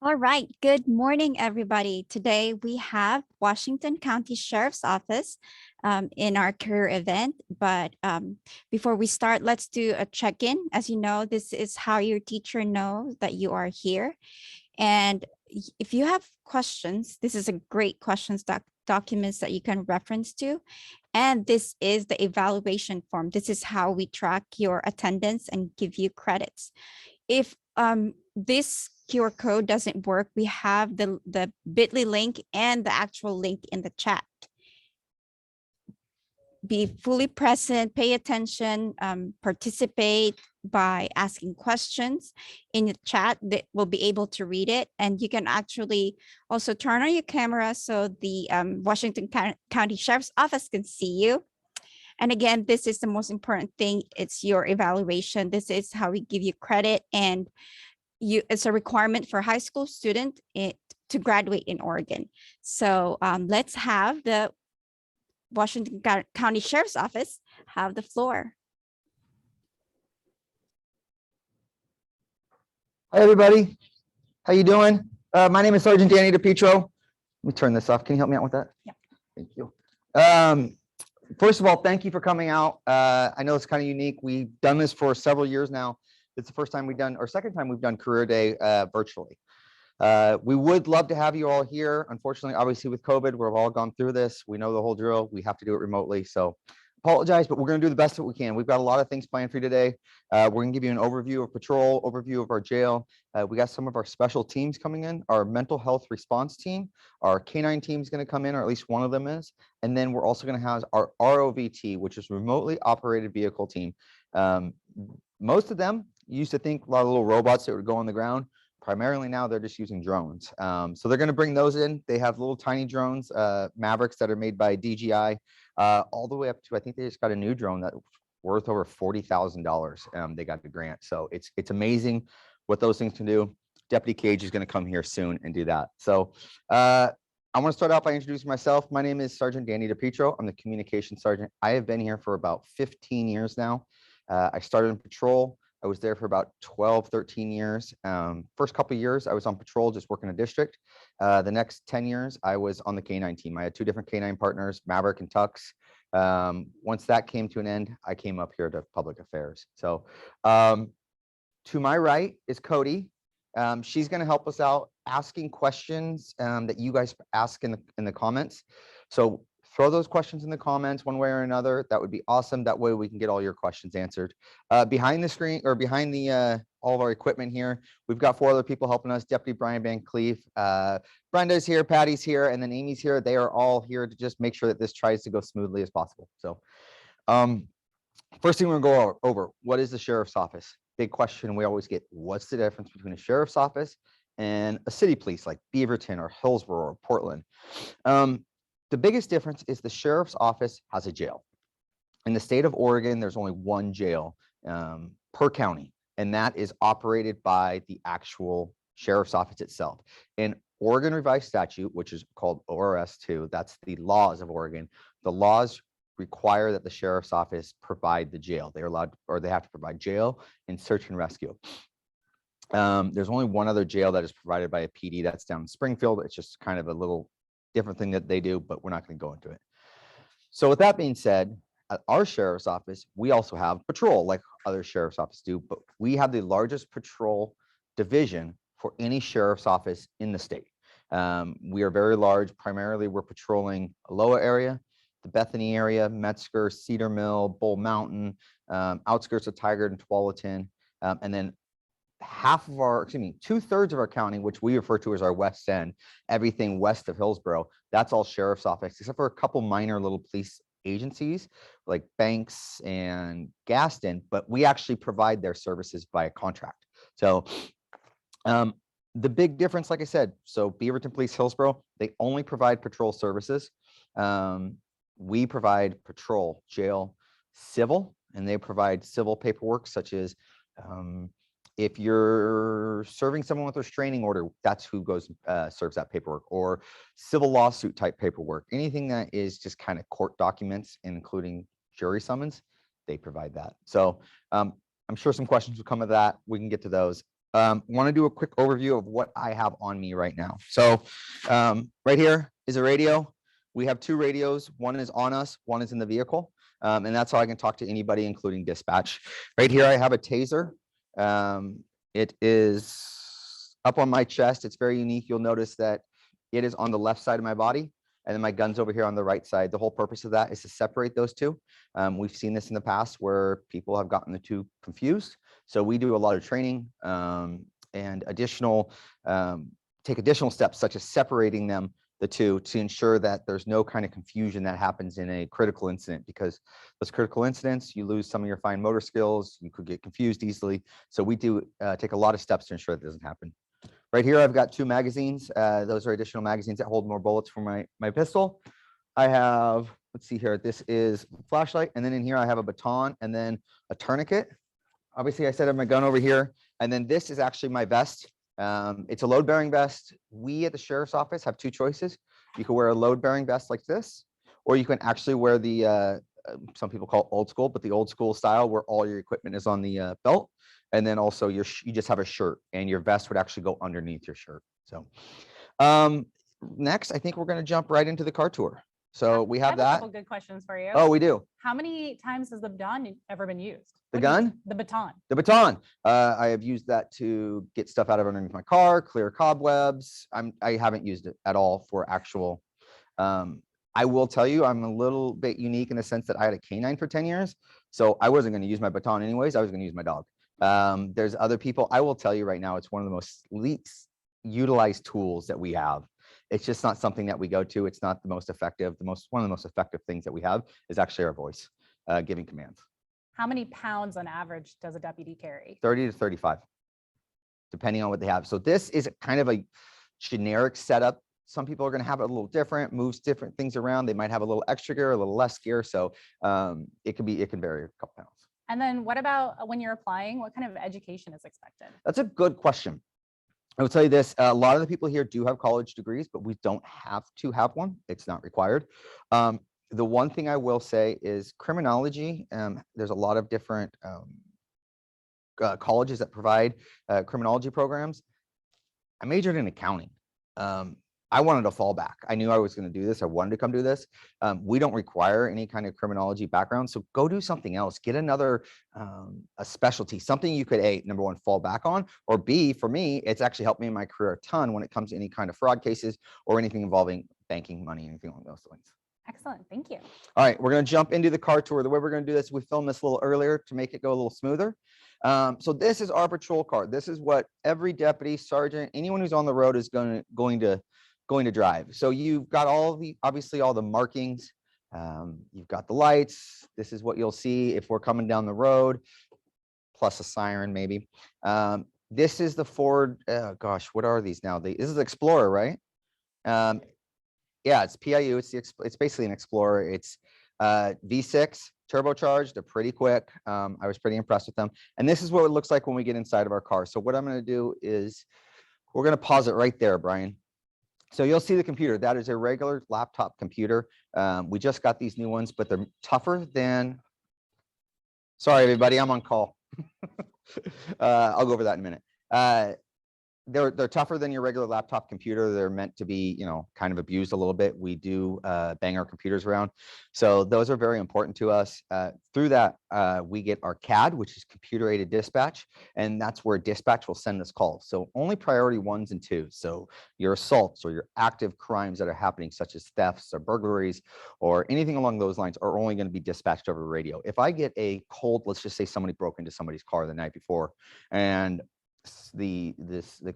All right. Good morning, everybody. Today we have Washington County Sheriff's Office in our career event. But before we start, let's do a check-in. As you know, this is how your teacher knows that you are here. And if you have questions, this is a great questions documents that you can reference to. And this is the evaluation form. This is how we track your attendance and give you credits. If this QR code doesn't work, we have the bit.ly link and the actual link in the chat. Be fully present, pay attention, participate by asking questions in the chat that will be able to read it. And you can actually also turn on your camera so the Washington County Sheriff's Office can see you. And again, this is the most important thing. It's your evaluation. This is how we give you credit, and it's a requirement for high school student to graduate in Oregon. So let's have the Washington County Sheriff's Office have the floor. Hi, everybody. How you doing? My name is Sergeant Danny DePietro. Let me turn this off. Can you help me out with that? Yeah. Thank you. First of all, thank you for coming out. I know it's kind of unique. We've done this for several years now. It's the first time we've done, or second time we've done Career Day virtually. We would love to have you all here. Unfortunately, obviously with COVID, we've all gone through this. We know the whole drill. We have to do it remotely. So apologize, but we're going to do the best that we can. We've got a lot of things planned for you today. We're going to give you an overview of patrol, overview of our jail. We got some of our special teams coming in, our mental health response team, our canine team is going to come in, or at least one of them is. And then we're also going to have our ROVT, which is remotely operated vehicle team. Most of them used to think a lot of little robots that would go on the ground. Primarily now they're just using drones. So they're going to bring those in. They have little tiny drones, Mavericks, that are made by DJI, all the way up to, I think they just got a new drone that's worth over $40,000. They got the grant. So it's amazing what those things can do. Deputy Cage is going to come here soon and do that. So I want to start off by introducing myself. My name is Sergeant Danny DePietro. I'm the communications sergeant. I have been here for about 15 years now. I started in patrol. I was there for about 12, 13 years. First couple of years, I was on patrol, just working a district. The next 10 years, I was on the canine team. I had two different canine partners, Maverick and Tux. Once that came to an end, I came up here to public affairs. So to my right is Cody. She's going to help us out asking questions that you guys ask in the comments. So throw those questions in the comments one way or another. That would be awesome. That way we can get all your questions answered. Behind the screen, or behind the all of our equipment here, we've got 4 other people helping us. Deputy Brian Van Cleef, Brenda's here, Patty's here, and then Amy's here. They are all here to just make sure that this tries to go smoothly as possible. So first thing we're going to go over, what is the sheriff's office? Big question we always get. What's the difference between a sheriff's office and a city police like Beaverton or Hillsborough or Portland? The biggest difference is the sheriff's office has a jail. In the state of Oregon, there's only one jail per county, and that is operated by the actual sheriff's office itself. In Oregon Revised Statute, which is called ORS 2, that's the laws of Oregon. The laws require that the sheriff's office provide the jail. They're allowed, or they have to provide jail and search and rescue. There's only one other jail that is provided by a PD. That's down in Springfield. It's just kind of a little different thing that they do, but we're not going to go into it. So with that being said, at our sheriff's office, we also have patrol like other sheriff's offices do, but we have the largest patrol division for any sheriff's office in the state. We are very large. Primarily, we're patrolling Aloha area, the Bethany area, Metzger, Cedar Mill, Bull Mountain, outskirts of Tigard and Tualatin, and then half of our, 2/3 of our county, which we refer to as our west end, everything west of Hillsborough, that's all sheriff's office, except for a couple minor little police agencies like Banks and Gaston, but we actually provide their services by a contract. So the big difference, like I said, so Beaverton Police, Hillsborough, they only provide patrol services. We provide patrol, jail, civil, and they provide civil paperwork such as if you're serving someone with a restraining order, that's who goes serves that paperwork, or civil lawsuit type paperwork. Anything that is just kind of court documents, including jury summons, they provide that. So I'm sure some questions will come of that. We can get to those. Want to do a quick overview of what I have on me right now. So right here is a radio. We have two radios. One is on us, one is in the vehicle. And that's how I can talk to anybody, including dispatch. Right here, I have a taser. It is up on my chest. It's very unique. You'll notice that it is on the left side of my body, and then my gun's over here on the right side. The whole purpose of that is to separate those two. We've seen this in the past where people have gotten the two confused. So we do a lot of training and additional, take additional steps such as separating them, the two, to ensure that there's no kind of confusion that happens in a critical incident, because those critical incidents, you lose some of your fine motor skills, you could get confused easily. So we do take a lot of steps to ensure that doesn't happen. Right here, I've got two magazines. Those are additional magazines that hold more bullets for my pistol. I have, let's see here, this is flashlight. And then in here, I have a baton and then a tourniquet. Obviously, I said I have my gun over here. And then this is actually my vest. It's a load-bearing vest. We at the sheriff's office have two choices. You can wear a load-bearing vest like this, or you can actually wear the, some people call it old school, but the old school style where all your equipment is on the belt. And then also you just have a shirt, and your vest would actually go underneath your shirt. So next, I think we're going to jump right into the car tour. So we have I that. a couple good questions for you. Oh, we do. How many times has the baton ever been used? The gun? The baton. The baton. I have used that to get stuff out of underneath my car, clear cobwebs. I haven't used it at all for actual. I will tell you, I'm a little bit unique in the sense that I had a canine for 10 years. So I wasn't going to use my baton anyways. I was going to use my dog. There's other people. I will tell you right now, it's one of the most least utilized tools that we have. It's just not something that we go to. It's not the most effective. One of the most effective things that we have is actually our voice, giving commands. How many pounds on average does a deputy carry? 30 to 35, depending on what they have. So this is kind of a generic setup. Some people are going to have it a little different, moves different things around. They might have a little extra gear, a little less gear. So it can vary a couple pounds. And then what about when you're applying? What kind of education is expected? That's a good question. I will tell you this, a lot of the people here do have college degrees, but we don't have to have one. It's not required. The one thing I will say is criminology. There's a lot of different colleges that provide criminology programs. I majored in accounting. I wanted a fallback. I knew I was going to do this. I wanted to come do this. We don't require any kind of criminology background. So go do something else. Get another a specialty, something you could, A, number one, fall back on, or B, for me, it's actually helped me in my career a ton when it comes to any kind of fraud cases or anything involving banking, money, anything along those lines. Excellent. Thank you. All right, we're going to jump into the car tour. The way we're going to do this, we filmed this a little earlier to make it go a little smoother. So this is our patrol car. This is what every deputy, sergeant, anyone who's on the road is going to drive. So you've got obviously all the markings. You've got the lights. This is what you'll see if we're coming down the road, plus a siren maybe. This is the Ford, gosh, what are these now? This is the Explorer, right? Yeah, it's PIU. It's basically an Explorer. It's V6 turbocharged. They're pretty quick. I was pretty impressed with them. And this is what it looks like when we get inside of our car. So what I'm going to do is we're going to pause it right there, Brian. So you'll see the computer. That is a regular laptop computer. We just got these new ones, but they're tougher than. Sorry, everybody, I'm on call. I'll go over that in a minute. They're tougher than your regular laptop computer. They're meant to be, kind of abused a little bit. We do bang our computers around. So those are very important to us. Through that, we get our CAD, which is computer aided dispatch. And that's where dispatch will send us calls. So only priority 1s and 2s. So your assaults or your active crimes that are happening, such as thefts or burglaries or anything along those lines, are only going to be dispatched over radio. If I get a cold, let's just say somebody broke into somebody's car the night before, and the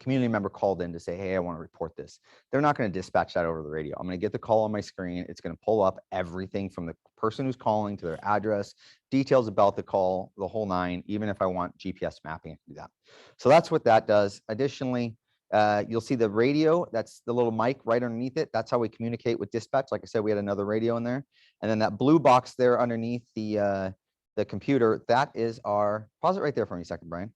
community member called in to say, hey, I want to report this. They're not going to dispatch that over the radio. I'm going to get the call on my screen. It's going to pull up everything from the person who's calling to their address, details about the call, the whole nine. Even if I want GPS mapping, I can do that. So that's what that does. Additionally, you'll see the radio. That's the little mic right underneath it. That's how we communicate with dispatch. Like I said, we had another radio in there. And then that blue box there underneath the computer, that is our, pause it right there for me a second, Brian.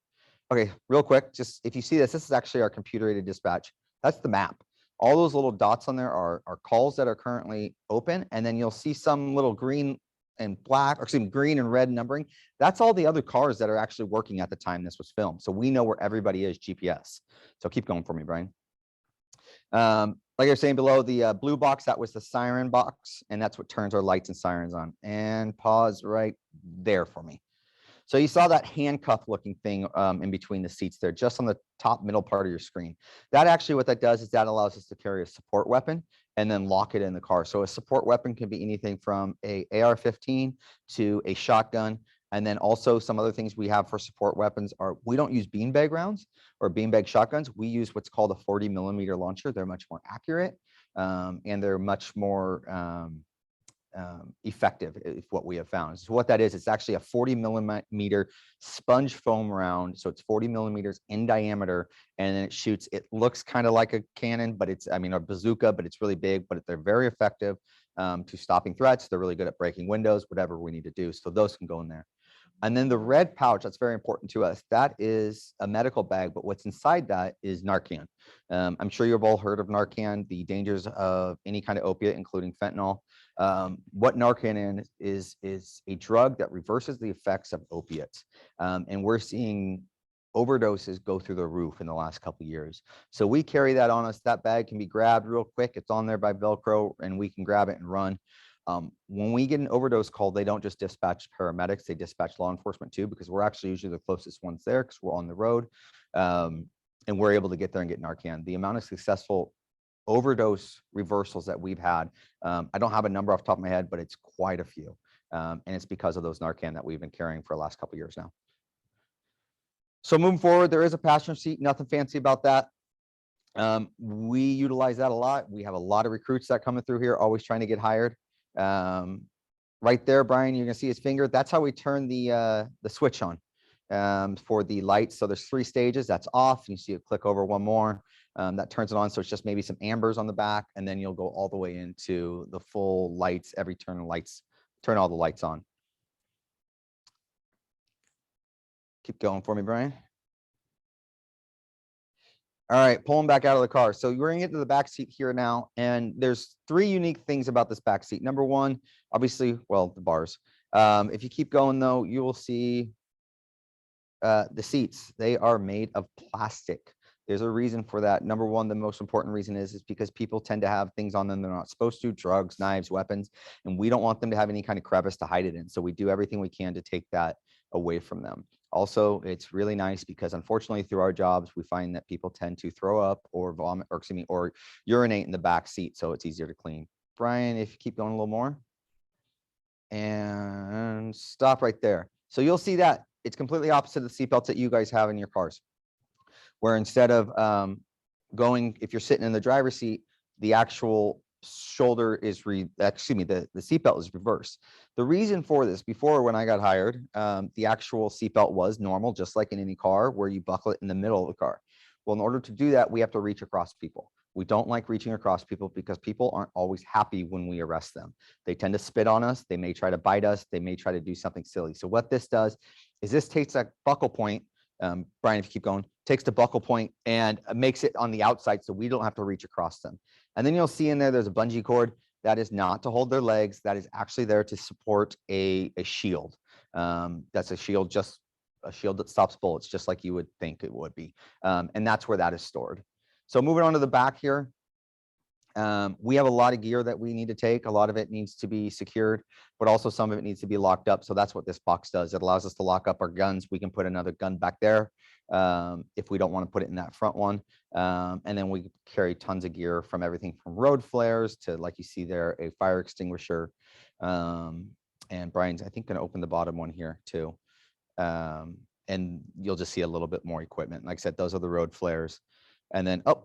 Okay, real quick, just if you see this is actually our computer-aided dispatch. That's the map. All those little dots on there are calls that are currently open, and then you'll see some little green and black, or excuse me, green and red numbering, that's all the other cars that are actually working at the time this was filmed. So we know where everybody is GPS. So keep going for me, Brian. Like I was saying below, the blue box, that was the siren box, and that's what turns our lights and sirens on. And pause right there for me. So you saw that handcuff looking thing in between the seats there, just on the top middle part of your screen. That actually, what that does is that allows us to carry a support weapon and then lock it in the car. So a support weapon can be anything from a AR-15 to a shotgun. And then also some other things we have for support weapons are, we don't use beanbag rounds or beanbag shotguns. We use what's called a 40 millimeter launcher. They're much more accurate and they're much more effective, is what we have found. So what that is, it's actually a 40 millimeter sponge foam round. So it's 40 millimeters in diameter, and then it shoots, it looks kind of like a cannon, but it's, I mean, a bazooka, but it's really big, but they're very effective to stopping threats. They're really good at breaking windows, whatever we need to do. So those can go in there. And then the red pouch, that's very important to us. That is a medical bag, but what's inside that is Narcan. I'm sure you've all heard of Narcan, the dangers of any kind of opiate, including fentanyl. What Narcan is a drug that reverses the effects of opiates. And we're seeing overdoses go through the roof in the last couple of years. So we carry that on us. That bag can be grabbed real quick. It's on there by Velcro, and we can grab it and run. When we get an overdose call, they don't just dispatch paramedics, they dispatch law enforcement too, because we're actually usually the closest ones there because we're on the road. And we're able to get there and get Narcan. The amount of successful overdose reversals that we've had, I don't have a number off the top of my head, but it's quite a few. And it's because of those Narcan that we've been carrying for the last couple of years now. So moving forward, there is a passenger seat, nothing fancy about that. We utilize that a lot. We have a lot of recruits that come through here, always trying to get hired. Right there, Brian, you're gonna see his finger. That's how we turn the switch on for the lights. So there's 3 stages. That's off. And you see it click over one more. That turns it on. So it's just maybe some ambers on the back, and then you'll go all the way into the full lights. Every turn of lights, turn all the lights on. Keep going for me, Brian. All right, pulling back out of the car. So we're gonna get to the back seat here now, and there's 3 unique things about this back seat. Number 1, obviously, well, the bars. If you keep going though, you will see the seats. They are made of plastic. There's a reason for that. Number 1, the most important reason is because people tend to have things on them they're not supposed to, drugs, knives, weapons, and we don't want them to have any kind of crevice to hide it in. So we do everything we can to take that away from them. Also, it's really nice because unfortunately through our jobs, we find that people tend to throw up or vomit, or excuse me, or urinate in the back seat. So it's easier to clean. Brian, if you keep going a little more and stop right there. So you'll see that it's completely opposite of the seatbelts that you guys have in your cars, where instead of going, if you're sitting in the driver's seat, the actual shoulder is the seatbelt is reversed. The reason for this, before when I got hired, the actual seatbelt was normal, just like in any car, where you buckle it in the middle of the car. Well, in order to do that, we have to reach across people. We don't like reaching across people because people aren't always happy when we arrest them. They tend to spit on us. They may try to bite us. They may try to do something silly. So what this does is this takes that buckle point, Brian, if you keep going, takes the buckle point and makes it on the outside so we don't have to reach across them. And then you'll see in there's a bungee cord. That is not to hold their legs. That is actually there to support a shield. That's a shield, just a shield that stops bullets, just like you would think it would be. And that's where that is stored. So moving on to the back here, we have a lot of gear that we need to take. A lot of it needs to be secured, but also some of it needs to be locked up. So that's what this box does. It allows us to lock up our guns. We can put another gun back there if we don't want to put it in that front one. And then we carry tons of gear, from everything from road flares to, like you see there, a fire extinguisher. And Brian's, I think, going to open the bottom one here too. And you'll just see a little bit more equipment. Like I said, those are the road flares. And then, oh,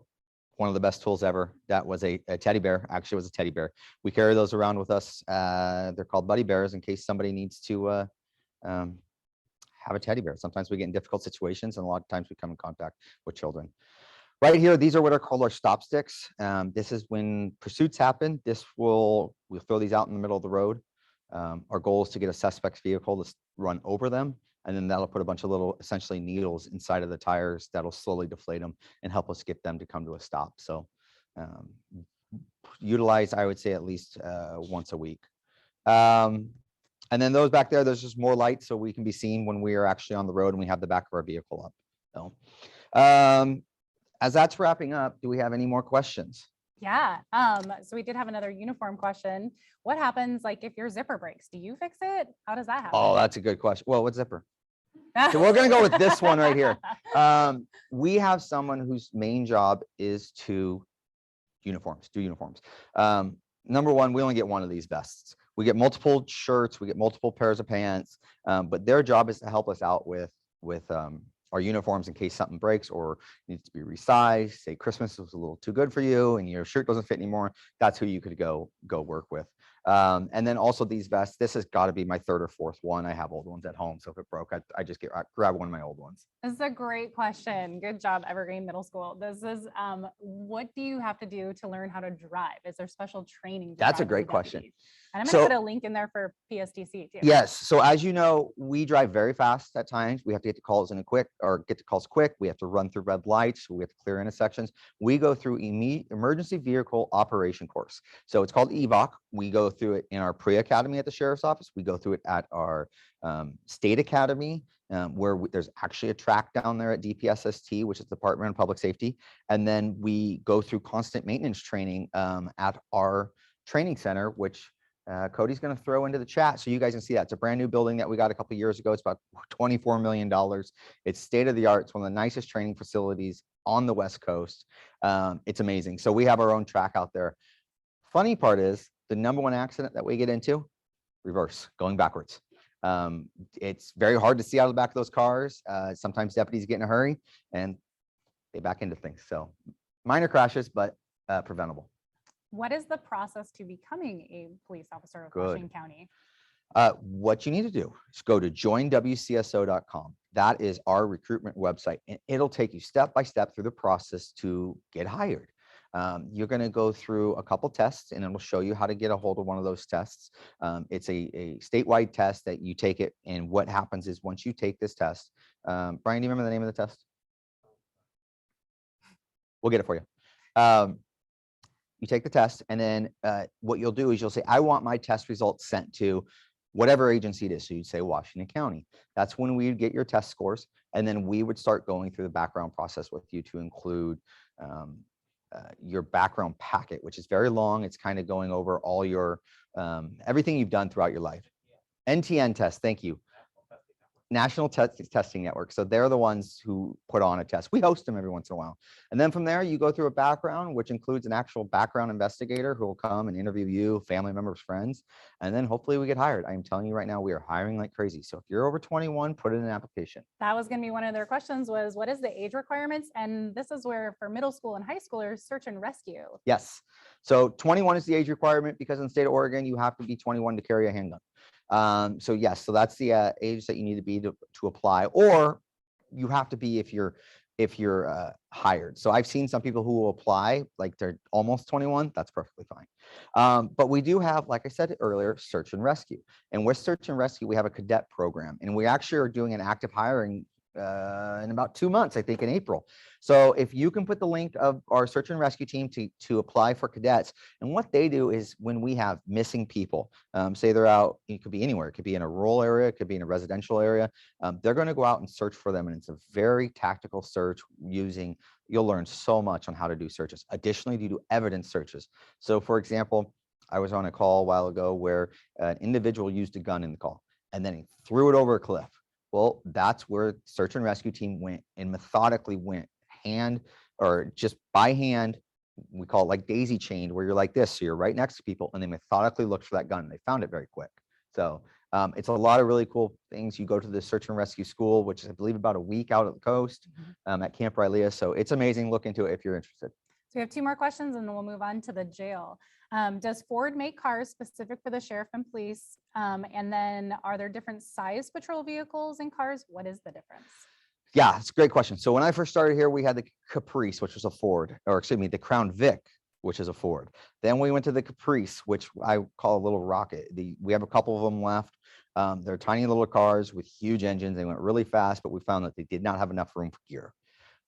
one of the best tools ever. That was a teddy bear. Actually, it was a teddy bear. We carry those around with us. They're called buddy bears in case somebody needs to have a teddy bear. Sometimes we get in difficult situations, and a lot of times we come in contact with children. Right here, these are what are called our stop sticks. This is when pursuits happen. We'll throw these out in the middle of the road. Our goal is to get a suspect's vehicle to run over them, and then that'll put a bunch of little, essentially, needles inside of the tires that'll slowly deflate them and help us get them to come to a stop. So utilize, I would say, at least once a week. And then those back there, there's just more lights so we can be seen when we are actually on the road and we have the back of our vehicle up. So as that's wrapping up, do we have any more questions? Yeah. So we did have another uniform question. What happens like if your zipper breaks? Do you fix it? How does that happen? Oh, that's a good question. Well, what zipper? So we're going to go with this one right here. We have someone whose main job is to do uniforms. Number one, we only get one of these vests. We get multiple shirts, we get multiple pairs of pants, but their job is to help us out with our uniforms in case something breaks or needs to be resized. Say Christmas was a little too good for you and your shirt doesn't fit anymore. That's who you could go work with. And then also these vests, this has got to be my third or fourth one. I have old ones at home. So if it broke, I just grab one of my old ones. This is a great question. Good job, Evergreen Middle School. This is, what do you have to do to learn how to drive? Is there special training? That's a great question. And I'm going to put a link in there for PSTC too. Yes. So as you know, we drive very fast at times. We have to get to calls quick. We have to run through red lights. We have to clear intersections. We go through emergency vehicle operation course. So it's called EVOC. We go through it in our pre-academy at the sheriff's office. We go through it at our state academy, where there's actually a track down there at DPSST, which is the Department of Public Safety. And then we go through constant maintenance training at our training center, which Cody's going to throw into the chat so you guys can see that. It's a brand new building that we got a couple of years ago. It's about $24 million. It's state of the art. It's one of the nicest training facilities on the West Coast. It's amazing. So we have our own track out there. Funny part is the number one accident that we get into, reverse, going backwards. It's very hard to see out of the back of those cars. Sometimes deputies get in a hurry and they back into things. So minor crashes, but preventable. What is the process to becoming a police officer of Washington County? What you need to do is go to joinwcso.com. That is our recruitment website, and it'll take you step by step through the process to get hired. You're going to go through a couple tests, and it'll show you how to get a hold of one of those tests. It's a statewide test that you take it, and what happens is once you take this test, Brian, do you remember the name of the test? We'll get it for you. You take the test, and then what you'll do is you'll say, I want my test results sent to whatever agency it is. So you'd say Washington County. That's when we would get your test scores. And then we would start going through the background process with you to include your background packet, which is very long. It's kind of going over all your everything you've done throughout your life. NTN test. Thank you. National Testing Network. So they're the ones who put on a test. We host them every once in a while. And then from there, you go through a background, which includes an actual background investigator who will come and interview you, family members, friends, and then hopefully we get hired. I am telling you right now, we are hiring like crazy. So if you're over 21, put in an application. That was going to be one of their questions was, what is the age requirements? And this is where for middle school and high schoolers, search and rescue. Yes. So 21 is the age requirement because in the state of Oregon, you have to be 21 to carry a handgun. So yes, so that's the age that you need to be to apply, or you have to be if you're hired. So I've seen some people who will apply like they're almost 21. That's perfectly fine. But we do have, like I said earlier, search and rescue. And with search and rescue, we have a cadet program, and we actually are doing an active hiring in about 2 months, I think in April. So if you can put the link of our search and rescue team to apply for cadets, and what they do is when we have missing people, say they're out, it could be anywhere, it could be in a rural area, it could be in a residential area, they're going to go out and search for them, and it's a very tactical search you'll learn so much on how to do searches. Additionally, you do evidence searches. So for example, I was on a call a while ago where an individual used a gun in the call and then he threw it over a cliff. Well, that's where search and rescue team went and methodically went hand or just by hand. We call it like daisy chained, where you're like this. So you're right next to people and they methodically looked for that gun. They found it very quick. So it's a lot of really cool things. You go to the search and rescue school, which is, I believe, about a week out at the coast at Camp Rilea. So it's amazing. Look into it if you're interested. So we have 2 more questions and then we'll move on to the jail. Does Ford make cars specific for the sheriff and police? And then are there different size patrol vehicles and cars? What is the difference? Yeah, it's a great question. So when I first started here, we had the Caprice, which was a Ford, or excuse me, the Crown Vic, which is a Ford. Then we went to the Caprice, which I call a little rocket. We have a couple of them left. They're tiny little cars with huge engines. They went really fast, but we found that they did not have enough room for gear.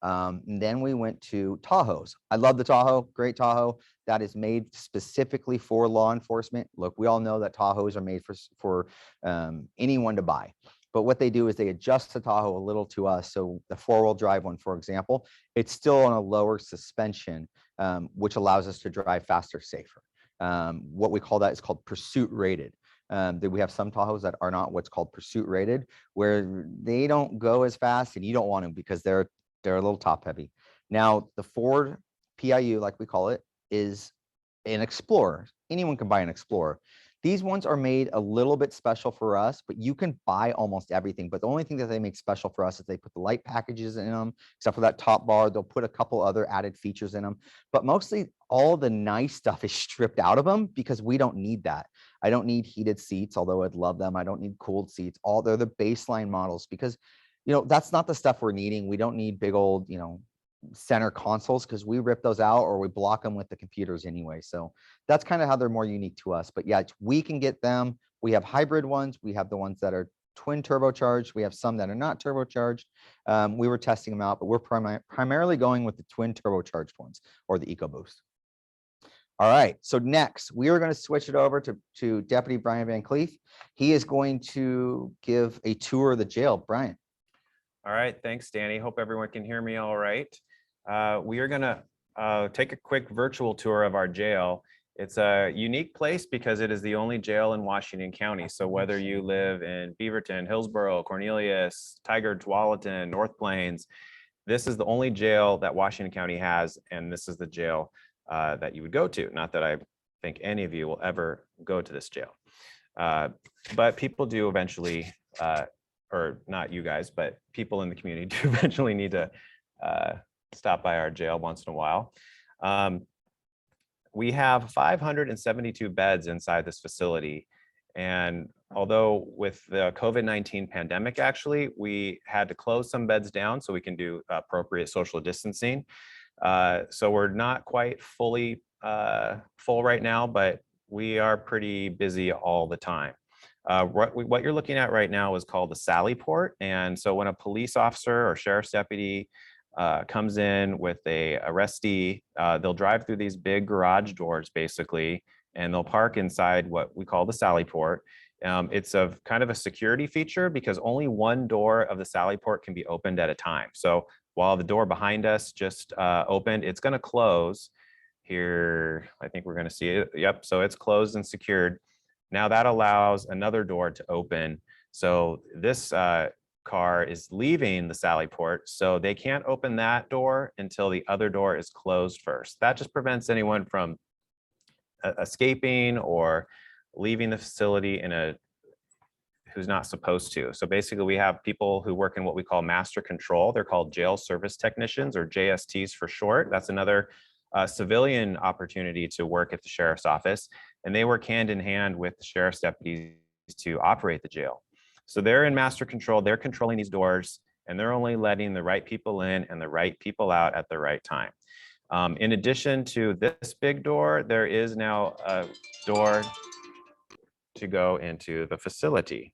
And then we went to Tahoes. I love the Tahoe, great Tahoe that is made specifically for law enforcement. Look, we all know that Tahoes are made for anyone to buy. But what they do is they adjust the Tahoe a little to us. So the 4-wheel drive one, for example, it's still on a lower suspension, which allows us to drive faster, safer. What we call that is called pursuit rated. That we have some Tahoes that are not what's called pursuit rated, where they don't go as fast and you don't want them because they're a little top heavy. Now, the Ford PIU, like we call it, is an Explorer. Anyone can buy an Explorer. These ones are made a little bit special for us, but you can buy almost everything. But the only thing that they make special for us is they put the light packages in them, except for that top bar. They'll put a couple other added features in them. But mostly all the nice stuff is stripped out of them because we don't need that. I don't need heated seats, although I'd love them. I don't need cooled seats. They're the baseline models because, that's not the stuff we're needing. We don't need big old, center consoles because we rip those out or we block them with the computers anyway. So that's kind of how they're more unique to us. But yeah, we can get them. We have hybrid ones. We have the ones that are twin turbocharged. We have some that are not turbocharged. We were testing them out, but we're primarily going with the twin turbocharged ones or the EcoBoost. All right, so next we are going to switch it over to Deputy Brian Van Cleef. He is going to give a tour of the jail. Brian. All right, thanks, Danny. Hope everyone can hear me all right. We are gonna take a quick virtual tour of our jail. It's a unique place because it is the only jail in Washington County. So whether you live in Beaverton, Hillsborough, Cornelius, Tigard, Tualatin, North Plains, this is the only jail that Washington County has, and this is the jail that you would go to. Not that I think any of you will ever go to this jail, but people do eventually, or not you guys, but people in the community do eventually need to stop by our jail once in a while. We have 572 beds inside this facility. And although with the COVID-19 pandemic, actually, we had to close some beds down so we can do appropriate social distancing. So we're not quite fully full right now, but we are pretty busy all the time. What you're looking at right now is called the Sally Port. And so when a police officer or sheriff's deputy comes in with a arrestee, they'll drive through these big garage doors basically, and they'll park inside what we call the Sally Port. It's a kind of a security feature because only one door of the Sally Port can be opened at a time. So while the door behind us just opened, it's going to close here. I think we're going to see it. Yep. So it's closed and secured. Now that allows another door to open. So this car is leaving the Sally Port, so they can't open that door until the other door is closed first. That just prevents anyone from escaping or leaving the facility who's not supposed to. So basically we have people who work in what we call master control. They're called jail service technicians, or JSTs for short. That's another civilian opportunity to work at the sheriff's office, and they work hand in hand with the sheriff's deputies to operate the jail. So they're in master control, they're controlling these doors, and they're only letting the right people in and the right people out at the right time. In addition to this big door, there is now a door to go into the facility.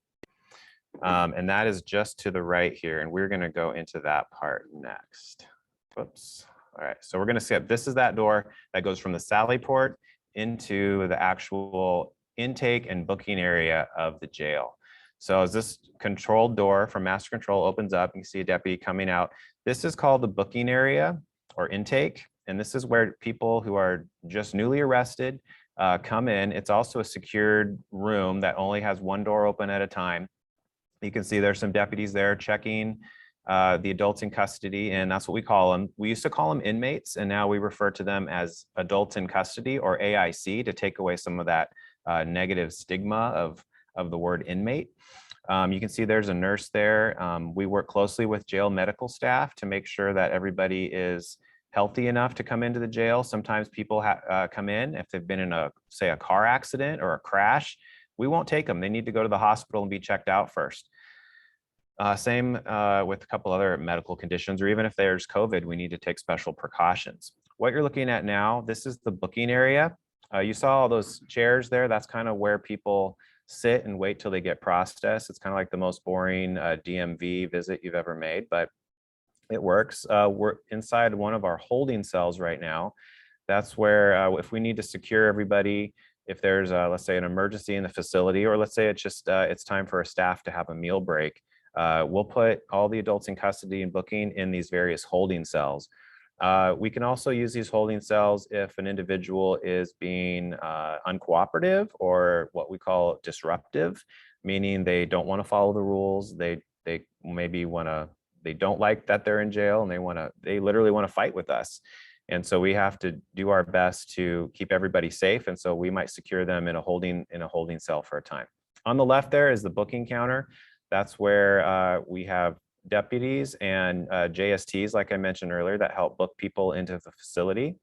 And that is just to the right here, and we're gonna go into that part next. Whoops. All right, so we're gonna skip. This is that door that goes from the Sally Port into the actual intake and booking area of the jail. So as this controlled door from master control opens up, you can see a deputy coming out. This is called the booking area or intake. And this is where people who are just newly arrested come in. It's also a secured room that only has one door open at a time. You can see there's some deputies there checking the adults in custody, and that's what we call them. We used to call them inmates, and now we refer to them as adults in custody, or AIC, to take away some of that negative stigma of the word inmate. You can see there's a nurse there. We work closely with jail medical staff to make sure that everybody is healthy enough to come into the jail. Sometimes people come in if they've been in say a car accident or a crash. We won't take them. They need to go to the hospital and be checked out first. Same with a couple other medical conditions, or even if there's COVID, we need to take special precautions. What you're looking at now, this is the booking area. You saw all those chairs there. That's kind of where people sit and wait till they get processed. It's kind of like the most boring DMV visit you've ever made, but It works. We're inside one of our holding cells right now. That's where if we need to secure everybody, if there's let's say an emergency in the facility, or let's say it's just it's time for a staff to have a meal break, we'll put all the adults in custody and booking in these various holding cells. We can also use these holding cells if an individual is being uncooperative or what we call disruptive, meaning they don't want to follow the rules. They maybe they don't like that they're in jail, and they literally want to fight with us. And so we have to do our best to keep everybody safe. And so we might secure them in a holding cell for a time. On the left there is the booking counter. That's where we have deputies and JSTs, like I mentioned earlier, that help book people into the facility.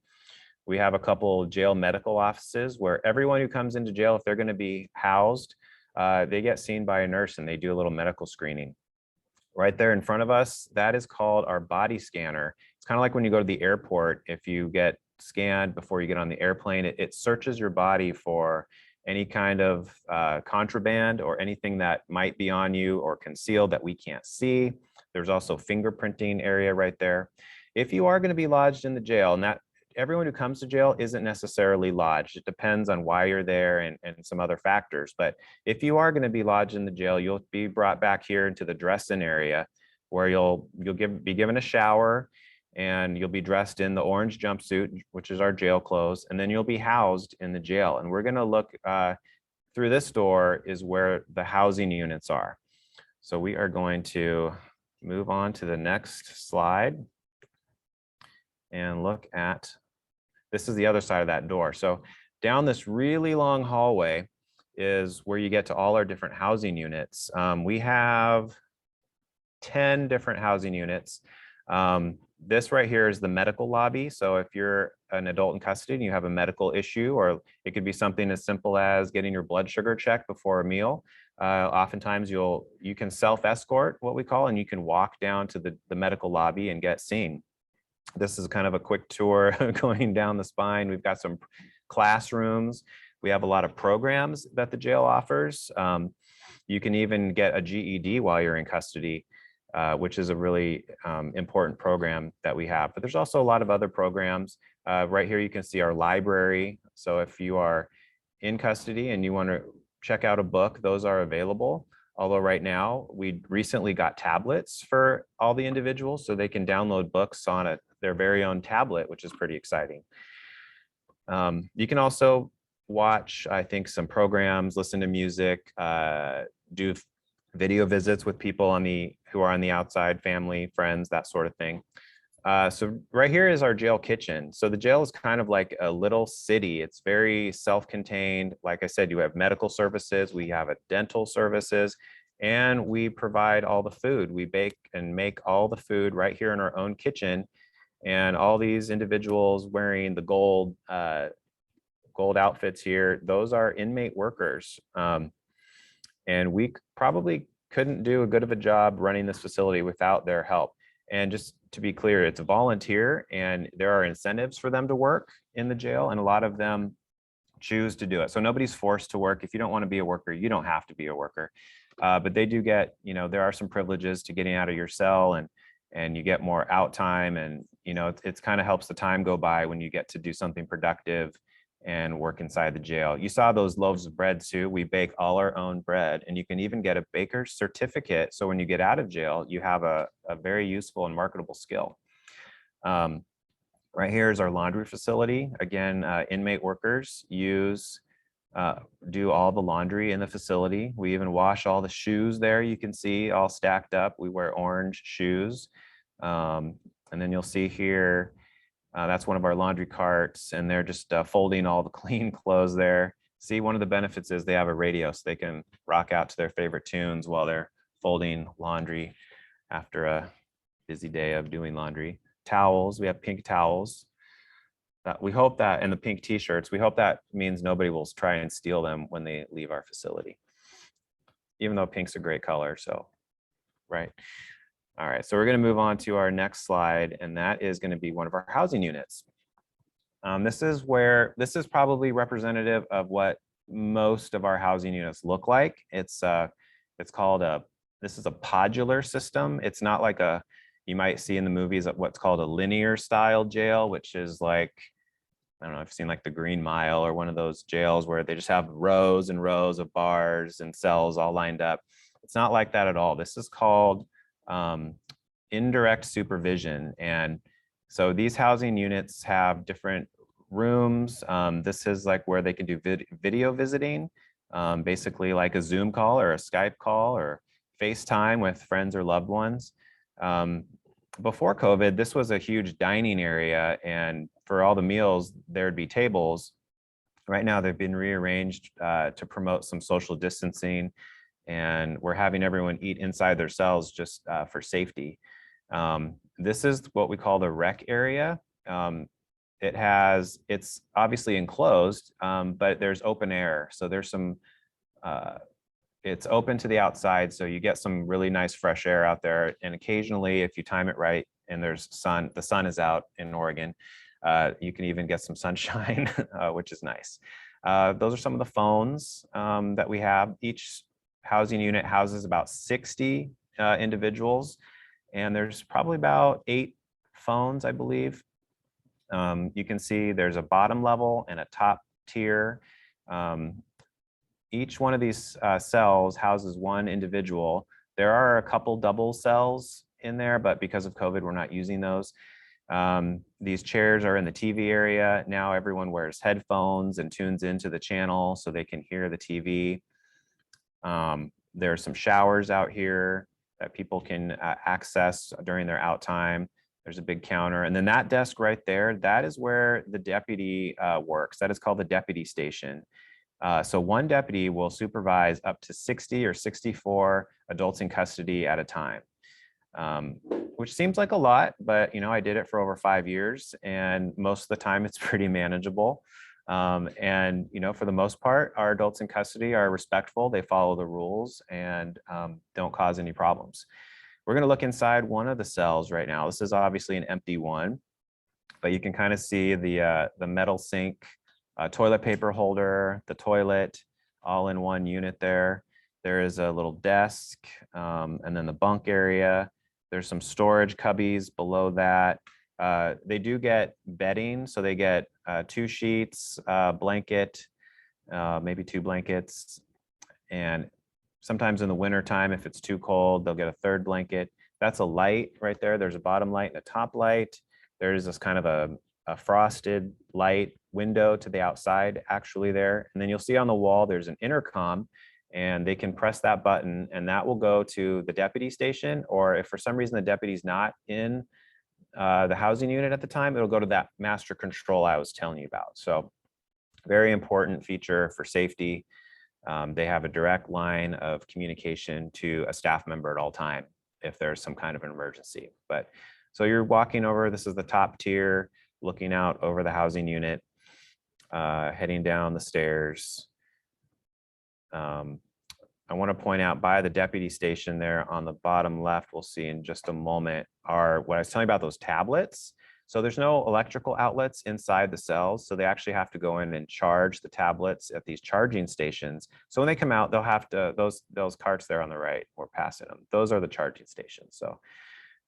We have a couple jail medical offices where everyone who comes into jail, if they're going to be housed, they get seen by a nurse and they do a little medical screening. Right there in front of us, that is called our body scanner. It's kind of like when you go to the airport, if you get scanned before you get on the airplane, it searches your body for any kind of contraband or anything that might be on you or concealed that we can't see. There's also fingerprinting area right there. If you are going to be lodged in the jail, and that everyone who comes to jail isn't necessarily lodged. It depends on why you're there and some other factors. But if you are going to be lodged in the jail, you'll be brought back here into the dress-in area where you'll be given a shower, and you'll be dressed in the orange jumpsuit, which is our jail clothes, and then you'll be housed in the jail. And we're going to look through this door is where the housing units are. So we are going to move on to the next slide and look at, this is the other side of that door. So down this really long hallway is where you get to all our different housing units. We have 10 different housing units. This right here is the medical lobby. So if you're an adult in custody and you have a medical issue, or it could be something as simple as getting your blood sugar checked before a meal, oftentimes you can self-escort, what we call, and you can walk down to the medical lobby and get seen. This is kind of a quick tour going down the spine. We've got some classrooms. We have a lot of programs that the jail offers. You can even get a GED while you're in custody, which is a really important program that we have. But there's also a lot of other programs. Right here, you can see our library. So if you are in custody and you want to check out a book, those are available. Although right now, we recently got tablets for all the individuals, so they can download books on their very own tablet, which is pretty exciting. You can also watch, I think, some programs, listen to music, do video visits with people who are on the outside, family, friends, that sort of thing. So right here is our jail kitchen. So the jail is kind of like a little city. It's very self-contained. Like I said, you have medical services, we have a dental services, and we provide all the food. We bake and make all the food right here in our own kitchen. And all these individuals wearing the gold outfits here, those are inmate workers. And we probably couldn't do a good of a job running this facility without their help. And just to be clear, it's a volunteer, and there are incentives for them to work in the jail, and a lot of them choose to do it. So nobody's forced to work. If you don't want to be a worker, you don't have to be a worker. But they do get, there are some privileges to getting out of your cell, and you get more out time, and it's kind of helps the time go by when you get to do something productive and work inside the jail. You saw those loaves of bread too. We bake all our own bread, and you can even get a baker's certificate. So when you get out of jail, you have a very useful and marketable skill. Right here is our laundry facility. Again, inmate workers do all the laundry in the facility. We even wash all the shoes there. You can see all stacked up. We wear orange shoes. And then you'll see here, that's one of our laundry carts, and they're just folding all the clean clothes there. See, one of the benefits is they have a radio, so they can rock out to their favorite tunes while they're folding laundry after a busy day of doing laundry. Towels, we have pink towels. We hope that, and the pink t-shirts, we hope that means nobody will try and steal them when they leave our facility, even though pink's a great color, so, right. All right, so we're going to move on to our next slide, and that is going to be one of our housing units. This is probably representative of what most of our housing units look like. It's called this is a podular system. It's not like You might see in the movies what's called a linear style jail, which is like, I don't know, I've seen like the Green Mile or one of those jails where they just have rows and rows of bars and cells all lined up. It's not like that at all. This is called indirect supervision. And so these housing units have different rooms. This is like where they can do video visiting, basically like a Zoom call or a Skype call or FaceTime with friends or loved ones. Before COVID, this was a huge dining area, and for all the meals, there'd be tables. Right now, they've been rearranged to promote some social distancing, and we're having everyone eat inside their cells just for safety. This is what we call the rec area. It's obviously enclosed, but there's open air. So there's some, it's open to the outside. So you get some really nice fresh air out there. And occasionally, if you time it right and there's sun, the sun is out in Oregon, you can even get some sunshine, which is nice. Those are some of the phones that we have. Each housing unit houses about 60 individuals, and there's probably about 8 phones, I believe. You can see there's a bottom level and a top tier. Each one of these cells houses one individual. There are a couple double cells in there, but because of COVID, we're not using those. These chairs are in the TV area. Now everyone wears headphones and tunes into the channel so they can hear the TV. There are some showers out here that people can access during their out time. There's a big counter. And then that desk right there, that is where the deputy works. That is called the deputy station. So one deputy will supervise up to 60 or 64 adults in custody at a time, which seems like a lot, but I did it for over 5 years, and most of the time it's pretty manageable. And for the most part, our adults in custody are respectful. They follow the rules and don't cause any problems. We're going to look inside one of the cells right now. This is obviously an empty one, but you can kind of see the metal sink, toilet paper holder, the toilet, all in one unit there. There is a little desk, and then the bunk area. There's some storage cubbies below that. They do get bedding, so they get 2 sheets, blanket, maybe 2 blankets, and sometimes in the winter time, if it's too cold, they'll get a 3rd blanket. That's a light right there. There's a bottom light and a top light. There's this kind of a frosted light window to the outside actually there. And then you'll see on the wall, there's an intercom, and they can press that button and that will go to the deputy station, or if for some reason the deputy's not in the housing unit at the time, it'll go to that master control I was telling you about. So very important feature for safety. They have a direct line of communication to a staff member at all time if there's some kind of an emergency. But so you're walking over, this is the top tier, looking out over the housing unit, heading down the stairs. I want to point out by the deputy station there on the bottom left, we'll see in just a moment, are what I was telling you about, those tablets. So there's no electrical outlets inside the cells. So they actually have to go in and charge the tablets at these charging stations. So when they come out, they'll have to, those carts there on the right, we're passing them. Those are the charging stations. So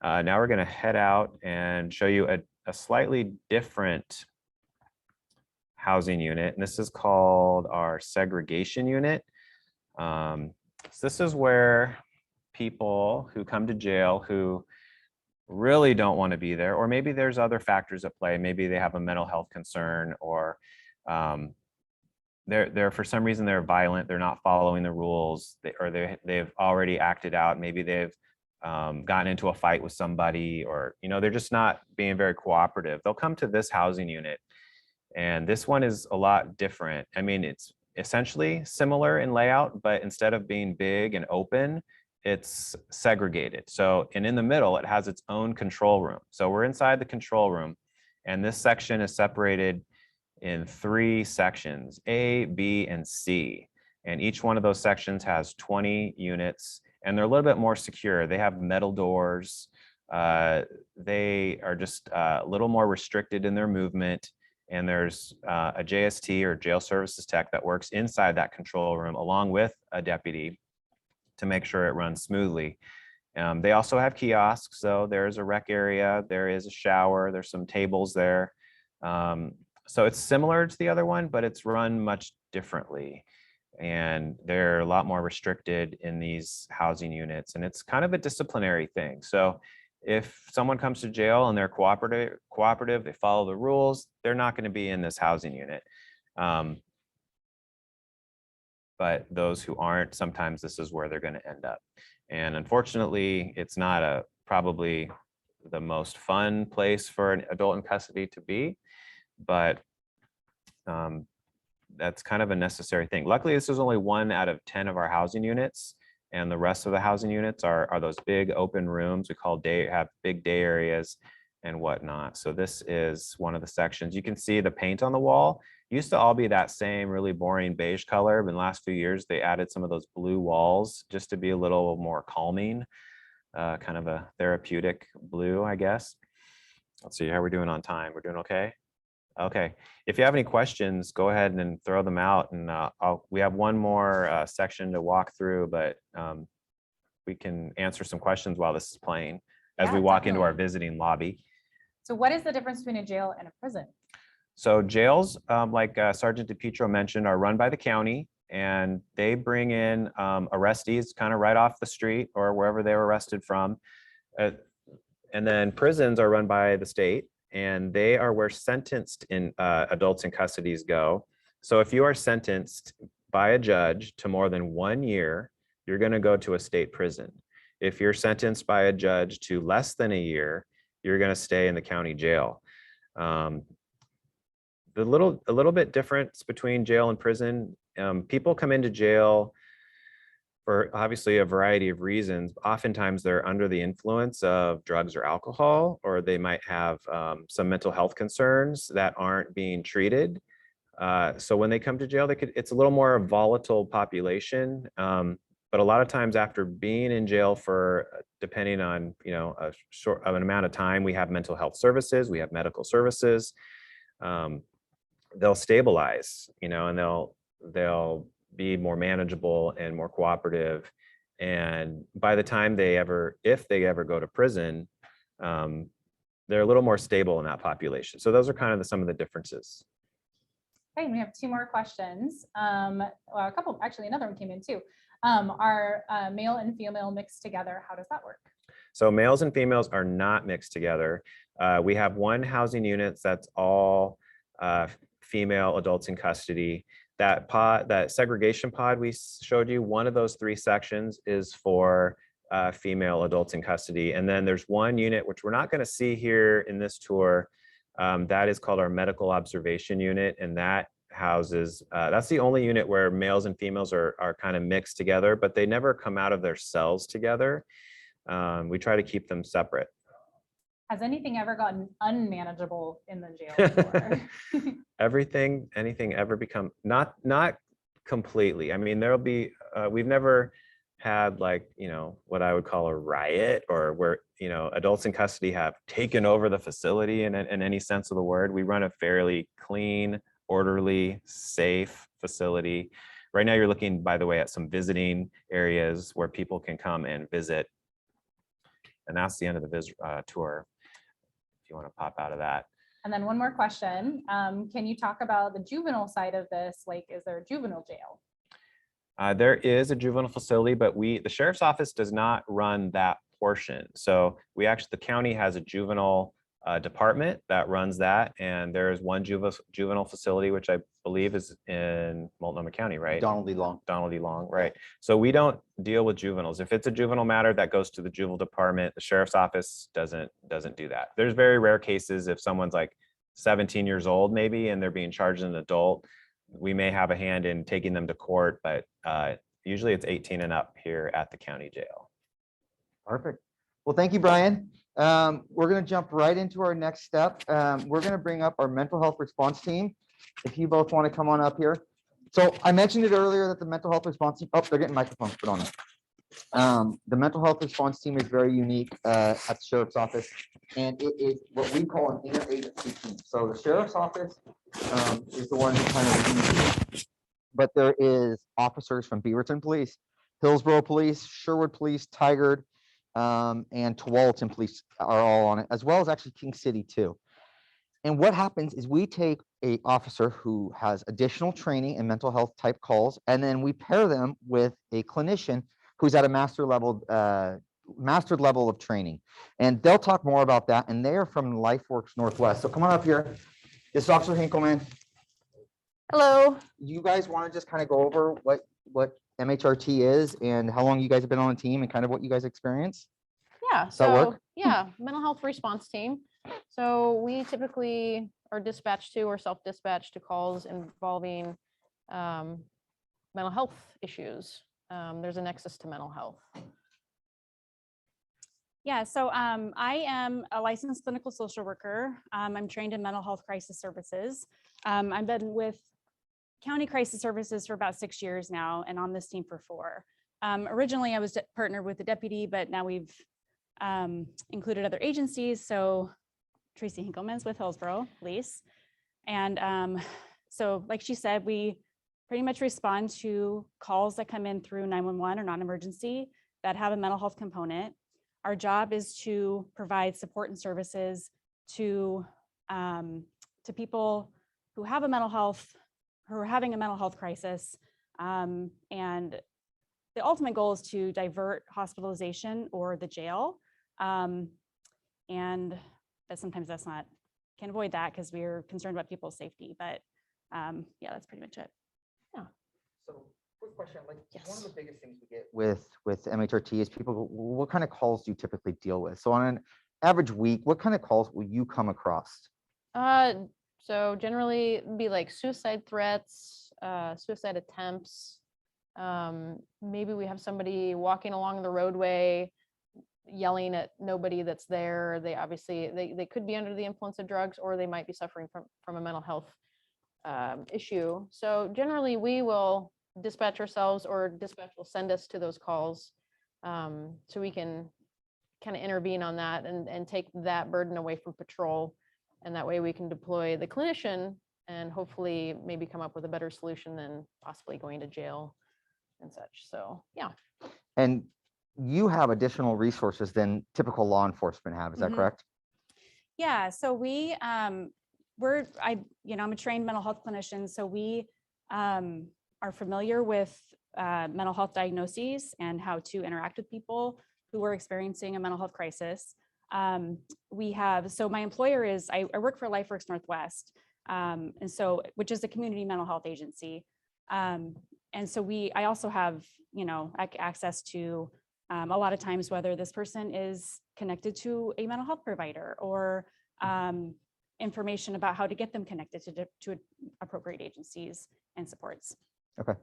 now we're going to head out and show you a slightly different housing unit. And this is called our segregation unit. So this is where people who come to jail who really don't want to be there, or maybe there's other factors at play. Maybe they have a mental health concern, or they're for some reason they're violent. They're not following the rules, they've already acted out. Maybe they've gotten into a fight with somebody, or they're just not being very cooperative. They'll come to this housing unit, and this one is a lot different. I mean, it's essentially similar in layout, but instead of being big and open, it's segregated. So, and in the middle, it has its own control room. So we're inside the control room, and this section is separated in 3 sections, A, B, and C. And each one of those sections has 20 units, and they're a little bit more secure. They have metal doors. They are just a little more restricted in their movement. And there's a JST, or jail services tech, that works inside that control room along with a deputy to make sure it runs smoothly. They also have kiosks, so there's a rec area, there is a shower, there's some tables there. So it's similar to the other one, but it's run much differently. And they're a lot more restricted in these housing units, and it's kind of a disciplinary thing. So if someone comes to jail and they're cooperative, they follow the rules, they're not going to be in this housing unit. But those who aren't, sometimes this is where they're going to end up. And unfortunately, it's not probably the most fun place for an adult in custody to be, but that's kind of a necessary thing. Luckily, this is only 1 out of 10 of our housing units, and the rest of the housing units are those big open rooms we call have big day areas and whatnot. So this is one of the sections. You can see the paint on the wall used to all be that same really boring beige color, but in the last few years they added some of those blue walls just to be a little more calming, kind of a therapeutic blue, I guess. Let's see how we're doing on time. We're doing okay. Okay, if you have any questions, go ahead and throw them out, and we have one more section to walk through, but we can answer some questions while this is playing as Yeah, we walk into our definitely. visiting lobby. So what is the difference between a jail and a prison? So jails, like Sergeant DePietro mentioned, are run by the county, and they bring in arrestees kind of right off the street or wherever they were arrested from. And then prisons are run by the state, and they are where sentenced in adults in custodies go. So if you are sentenced by a judge to more than 1 year, you're going to go to a state prison. If you're sentenced by a judge to less than a year, you're going to stay in the county jail. A little bit difference between jail and prison. People come into jail for obviously a variety of reasons. Oftentimes they're under the influence of drugs or alcohol, or they might have some mental health concerns that aren't being treated. So when they come to jail, it's a little more a volatile population. But a lot of times after being in jail for, depending on, a short of an amount of time, we have mental health services, we have medical services. They'll stabilize, and they'll be more manageable and more cooperative. And by the time if they ever go to prison, they're a little more stable in that population. So those are kind of some of the differences. Okay, we have 2 more questions. Well, a couple, actually another one came in too. Are male and female mixed together? How does that work? So males and females are not mixed together. We have one housing unit that's all female adults in custody. That segregation pod we showed you, one of those 3 sections is for female adults in custody. And then there's one unit, which we're not going to see here in this tour, that is called our medical observation unit. And that houses, that's the only unit where males and females are kind of mixed together, but they never come out of their cells together. We try to keep them separate. Has anything ever gotten unmanageable in the jail before? Anything ever become, not completely. I mean, there'll be, we've never had what I would call a riot, or where, adults in custody have taken over the facility in any sense of the word. We run a fairly clean, orderly, safe facility. Right now you're looking, by the way, at some visiting areas where people can come and visit. And that's the end of the tour. If you want to pop out of that. And then one more question. Can you talk about the juvenile side of this? Like, is there a juvenile jail? There is a juvenile facility, but the sheriff's office does not run that portion. So the county has a juvenile department that runs that. And there is one juvenile facility, which I believe is in Multnomah County, right? Donald E. Long. Donald E. Long, right. So we don't deal with juveniles. If it's a juvenile matter, that goes to the juvenile department. The sheriff's office doesn't do that. There's very rare cases if someone's like 17 years old maybe, and they're being charged as an adult, we may have a hand in taking them to court, but usually it's 18 and up here at the county jail. Perfect. Well, thank you, Brian. We're going to jump right into our next step. We're going to bring up our mental health response team. If you both want to come on up here. So I mentioned it earlier that the mental health response team, they're getting microphones put on it. The mental health response team is very unique at the sheriff's office, and it is what we call an interagency team. So the sheriff's office is the one who kind of leads it, but there is officers from Beaverton Police, Hillsborough Police, Sherwood Police, Tigard, and Tualatin Police are all on it, as well as actually King City too. And what happens is we take a officer who has additional training in mental health type calls, and then we pair them with a clinician who's at a mastered level of training. And they'll talk more about that. And they are from LifeWorks Northwest. So come on up here. This is Officer Hinkleman. Hello. You guys want to just kind of go over what MHRT is and how long you guys have been on the team and kind of what you guys experience? Yeah. Does that work? Yeah, mental health response team. So we typically are dispatched to or self-dispatched to calls involving mental health issues. There's a nexus to mental health. Yeah, so I am a licensed clinical social worker. I'm trained in mental health crisis services. I've been with County Crisis Services for about 6 years now and on this team for 4. Originally, I was partnered with the deputy, but now we've included other agencies. So Tracy Hinkleman's with Hillsborough Police. And so like she said, we pretty much respond to calls that come in through 911 or non-emergency that have a mental health component. Our job is to provide support and services to people who have a mental health, who are having a mental health crisis. And the ultimate goal is to divert hospitalization or the jail. And sometimes that's not, can avoid that because we're concerned about people's safety, but yeah, that's pretty much it. Yeah. So quick question, like Yes. one of the biggest things we get with MHRT is people go, what kind of calls do you typically deal with? So on an average week, what kind of calls will you come across? So generally it'd be like suicide threats, suicide attempts. Maybe we have somebody walking along the roadway yelling at nobody that's there. They obviously, they could be under the influence of drugs, or they might be suffering from a mental health issue. So generally we will dispatch ourselves, or dispatch will send us to those calls, so we can kind of intervene on that and take that burden away from patrol. And that way we can deploy the clinician and hopefully maybe come up with a better solution than possibly going to jail and such. So, yeah. And you have additional resources than typical law enforcement have, is that Mhm. correct? Yeah, so I'm a trained mental health clinician, so we are familiar with mental health diagnoses and how to interact with people who are experiencing a mental health crisis. So my employer is, I work for LifeWorks Northwest, and so, which is a community mental health agency. And so I also have, access to a lot of times whether this person is connected to a mental health provider, or information about how to get them connected to appropriate agencies and supports. Okay.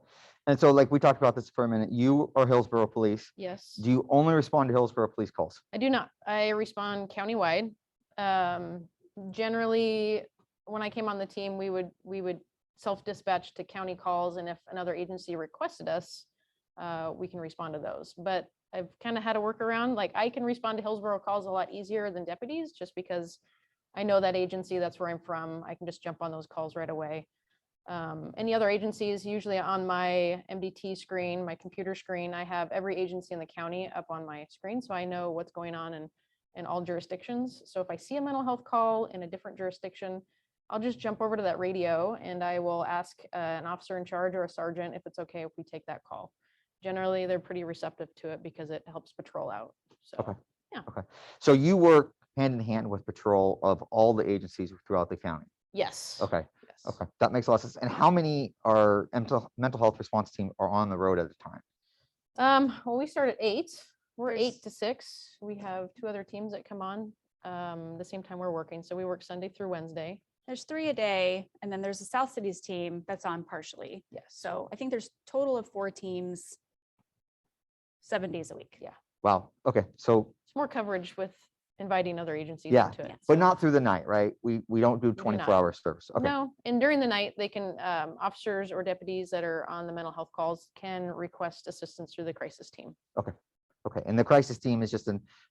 And so like we talked about this for a minute, you are Hillsborough Police. Yes. Do you only respond to Hillsborough Police calls? I do not. I respond countywide. Generally, when I came on the team, we would self-dispatch to county calls, and if another agency requested us, we can respond to those. But I've kind of had a workaround. Like, I can respond to Hillsborough calls a lot easier than deputies, just because I know that agency, that's where I'm from. I can just jump on those calls right away. Any other agencies, usually on my MDT screen, my computer screen, I have every agency in the county up on my screen, so I know what's going on in all jurisdictions. So if I see a mental health call in a different jurisdiction, I'll just jump over to that radio and I will ask an officer in charge or a sergeant if it's okay if we take that call. Generally, they're pretty receptive to it because it helps patrol out. So, Okay. yeah. Okay. So you work hand in hand with patrol of all the agencies throughout the county? Yes. Okay. Yes. Okay. That makes a lot of sense. And how many are mental health response team are on the road at a time? Well, we start at 8. We're There's- 8 to 6. We have 2 other teams that come on the same time we're working. So we work Sunday through Wednesday. There's 3 a day, and then there's a South Cities team that's on partially. Yes. So I think there's total of 4 teams, 7 days a week. Yeah. Wow. Okay. So It's more coverage with inviting other agencies yeah, into it. but so- not through the night, right? We don't do do 24-hour service. Okay. No, and during the night, they can, officers or deputies that are on the mental health calls can request assistance through the crisis team. Okay. And the crisis team is just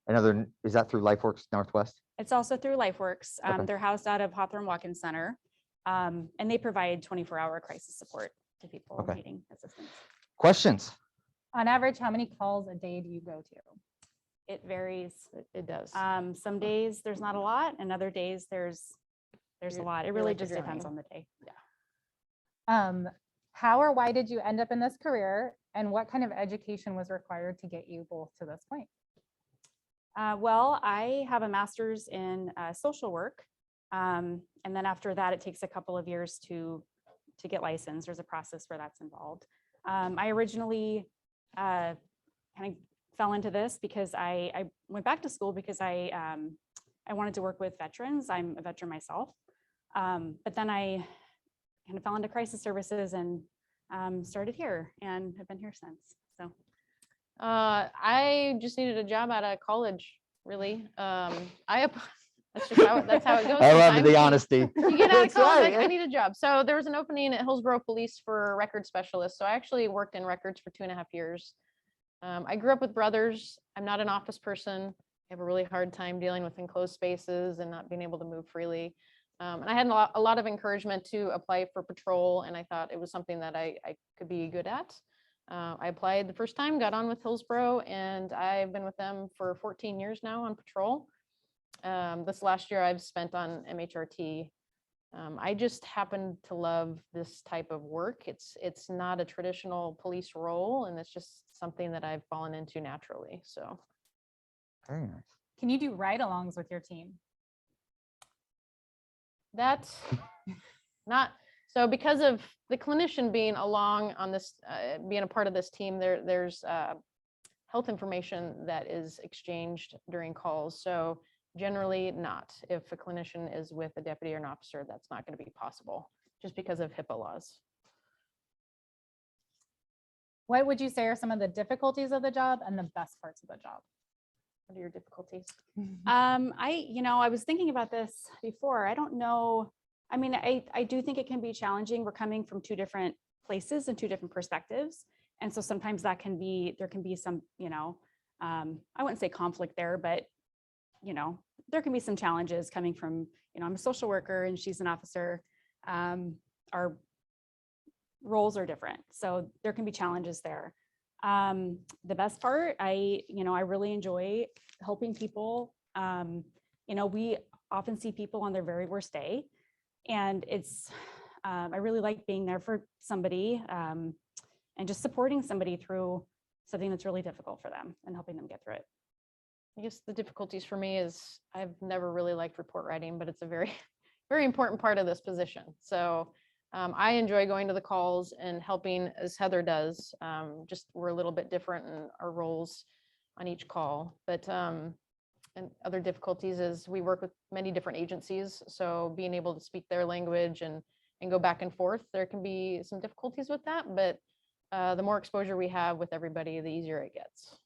another, is that through LifeWorks Northwest? It's also through LifeWorks. Okay. They're housed out of Hawthorne Walk-in Center, and they provide 24-hour crisis support to people Okay. needing assistance. Questions? On average, how many calls a day do you go to? it varies. It does. Some days there's not a lot, and other days there's a You're- lot. It you're really like a just depends giant. on the day. How or why did you end up in this career, and what kind of education was required to get you both to this point? Well, I have a master's in social work. And then after that, it takes a couple of years to get licensed. There's a process where that's involved. I originally kind of fell into this because I went back to school because I wanted to work with veterans. I'm a veteran myself. But then I kind of fell into crisis services and started here and have been here since. So I just needed a job out of college, really. That's just how that's how it goes. I love sometimes. the honesty. You get out of That's college, right, I yeah. need a job. So there was an opening at Hillsborough Police for a record specialist. So I actually worked in records for 2.5 years. I grew up with brothers. I'm not an office person. I have a really hard time dealing with enclosed spaces and not being able to move freely. And I had a lot of encouragement to apply for patrol, and I thought it was something that I could be good at. I applied the first time, got on with Hillsborough, and I've been with them for 14 years now on patrol. This last year I've spent on MHRT. I just happen to love this type of work. It's not a traditional police role, and it's just something that I've fallen into naturally. So Very nice. Can you do ride-alongs with your team? that's not so because of the clinician being along on this, being a part of this team. There's health information that is exchanged during calls. So generally not. If a clinician is with a deputy or an officer, that's not going to be possible just because of HIPAA laws. What would you say are some of the difficulties of the job and the best parts of the job? What are your difficulties? I was thinking about this before. I don't know. I mean, I do think it can be challenging. We're coming from two different places and two different perspectives. And so sometimes there can be some, I wouldn't say conflict there, but, there can be some challenges coming from, I'm a social worker and she's an officer. Our roles are different. So there can be challenges there. The best part, I really enjoy helping people. We often see people on their very worst day, and I really like being there for somebody and just supporting somebody through something that's really difficult for them and helping them get through it. I guess the difficulties for me is I've never really liked report writing, but it's a very, very important part of this position. So I enjoy going to the calls and helping as Heather does. Just we're a little bit different in our roles on each call. But and other difficulties is we work with many different agencies. So being able to speak their language and go back and forth, there can be some difficulties with that. But the more exposure we have with everybody, the easier it gets.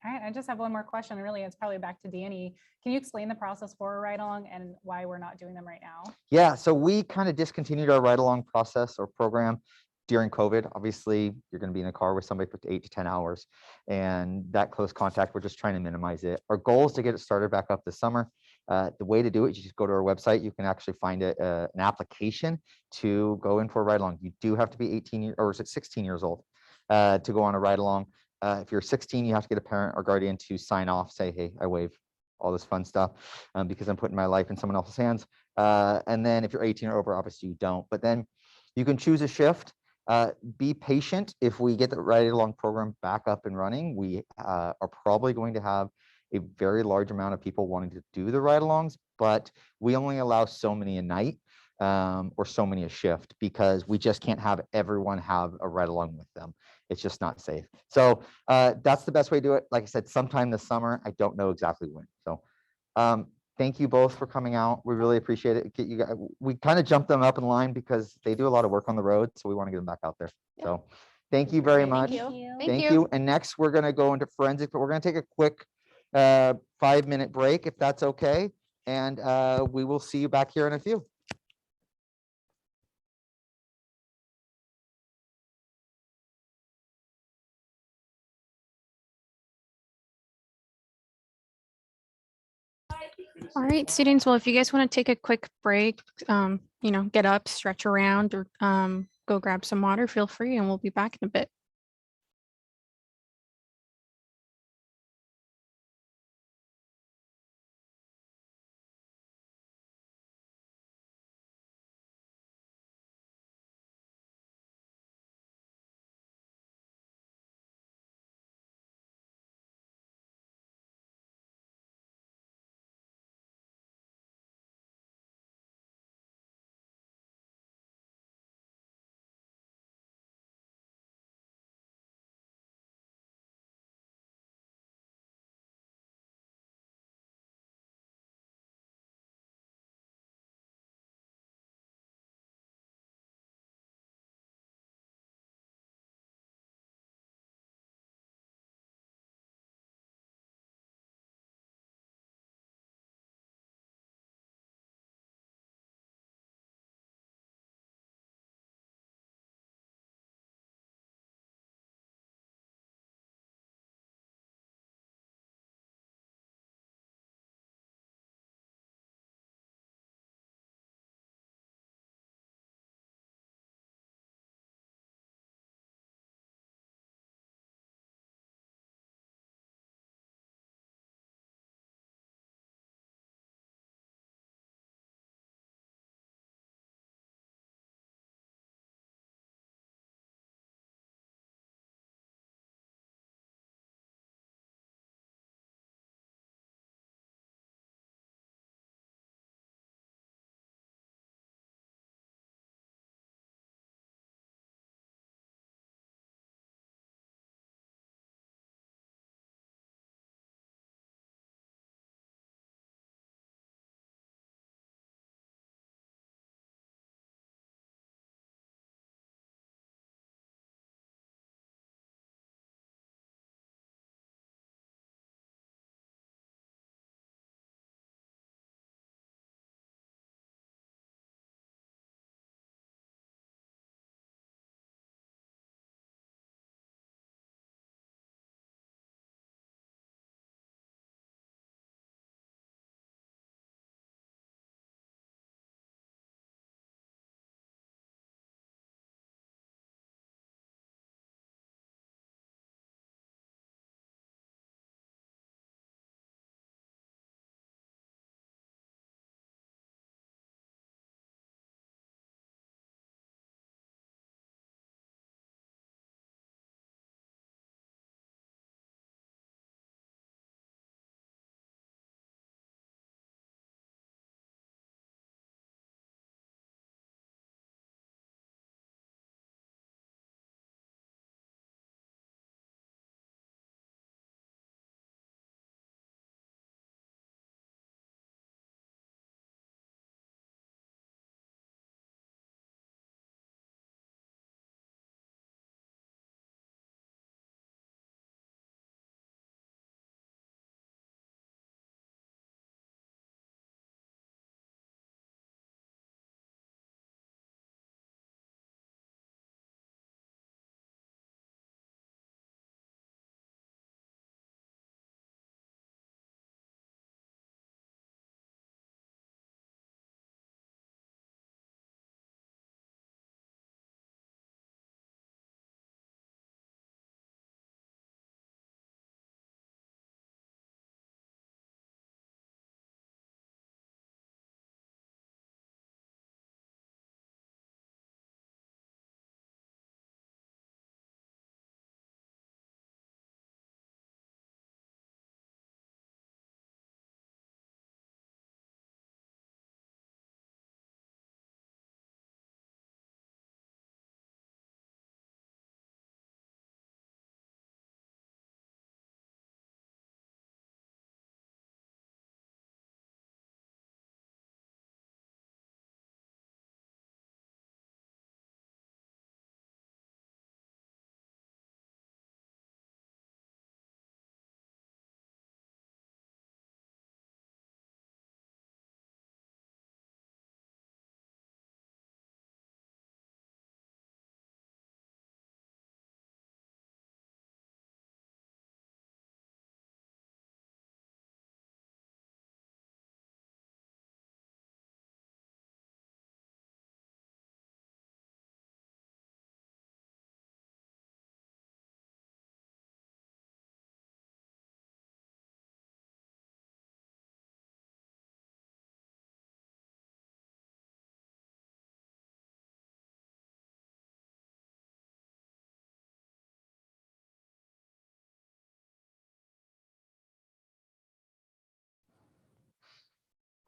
All right, I just have one more question. Really, it's probably back to Danny. Can you explain the process for a ride-along and why we're not doing them right now? Yeah, so we kind of discontinued our ride-along process or program during COVID. Obviously, you're going to be in a car with somebody for 8 to 10 hours, and that close contact, we're just trying to minimize it. Our goal is to get it started back up this summer. The way to do it, you just go to our website. You can actually find an application to go in for a ride-along. You do have to be 18 or is it 16 years old to go on a ride-along. If you're 16, you have to get a parent or guardian to sign off, say, hey, I waive all this fun stuff because I'm putting my life in someone else's hands. And then if you're 18 or over, obviously you don't. But then you can choose a shift. Be patient. If we get the ride-along program back up and running, we are probably going to have a very large amount of people wanting to do the ride-alongs, but we only allow so many a night or so many a shift because we just can't have everyone have a ride-along with them. It's just not safe. So that's the best way to do it. Like I said, sometime this summer. I don't know exactly when. So thank you both for coming out. We really appreciate it. Get you guys, we kind of jumped them up in line because they do a lot of work on the road. So we want to get them back out there. Yeah. So thank you very Thank much. you. Thank you. And next we're going to go into forensic, but we're going to take a quick 5-minute break if that's okay. And we will see you back here in a few. All right, students. Well, if you guys want to take a quick break, get up, stretch around, or go grab some water, feel free, and we'll be back in a bit.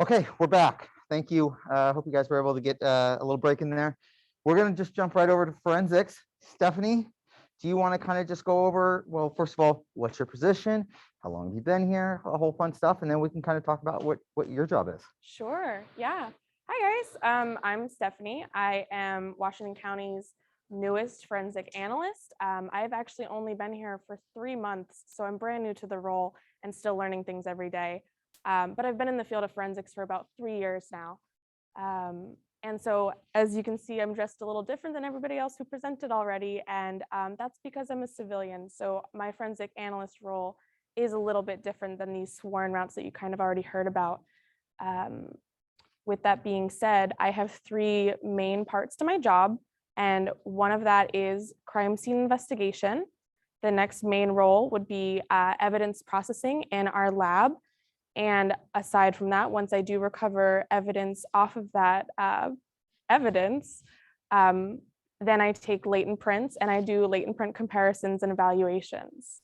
Okay, we're back. Thank you. Hope you guys were able to get a little break in there. We're gonna just jump right over to forensics. Stephanie, do you want to kind of just go over, well, first of all, what's your position? How long have you been here? A whole fun stuff, and then we can kind of talk about what your job is. Sure. Yeah. Hi, guys. I'm Stephanie. I am Washington County's newest forensic analyst. I've actually only been here for 3 months, so I'm brand new to the role and still learning things every day. But I've been in the field of forensics for about 3 years now. And so, as you can see, I'm dressed a little different than everybody else who presented already, and that's because I'm a civilian. So my forensic analyst role is a little bit different than these sworn routes that you kind of already heard about. With that being said, I have 3 main parts to my job, and one of that is crime scene investigation. The next main role would be evidence processing in our lab. And aside from that, once I do recover evidence off of that evidence, then I take latent prints and I do latent print comparisons and evaluations.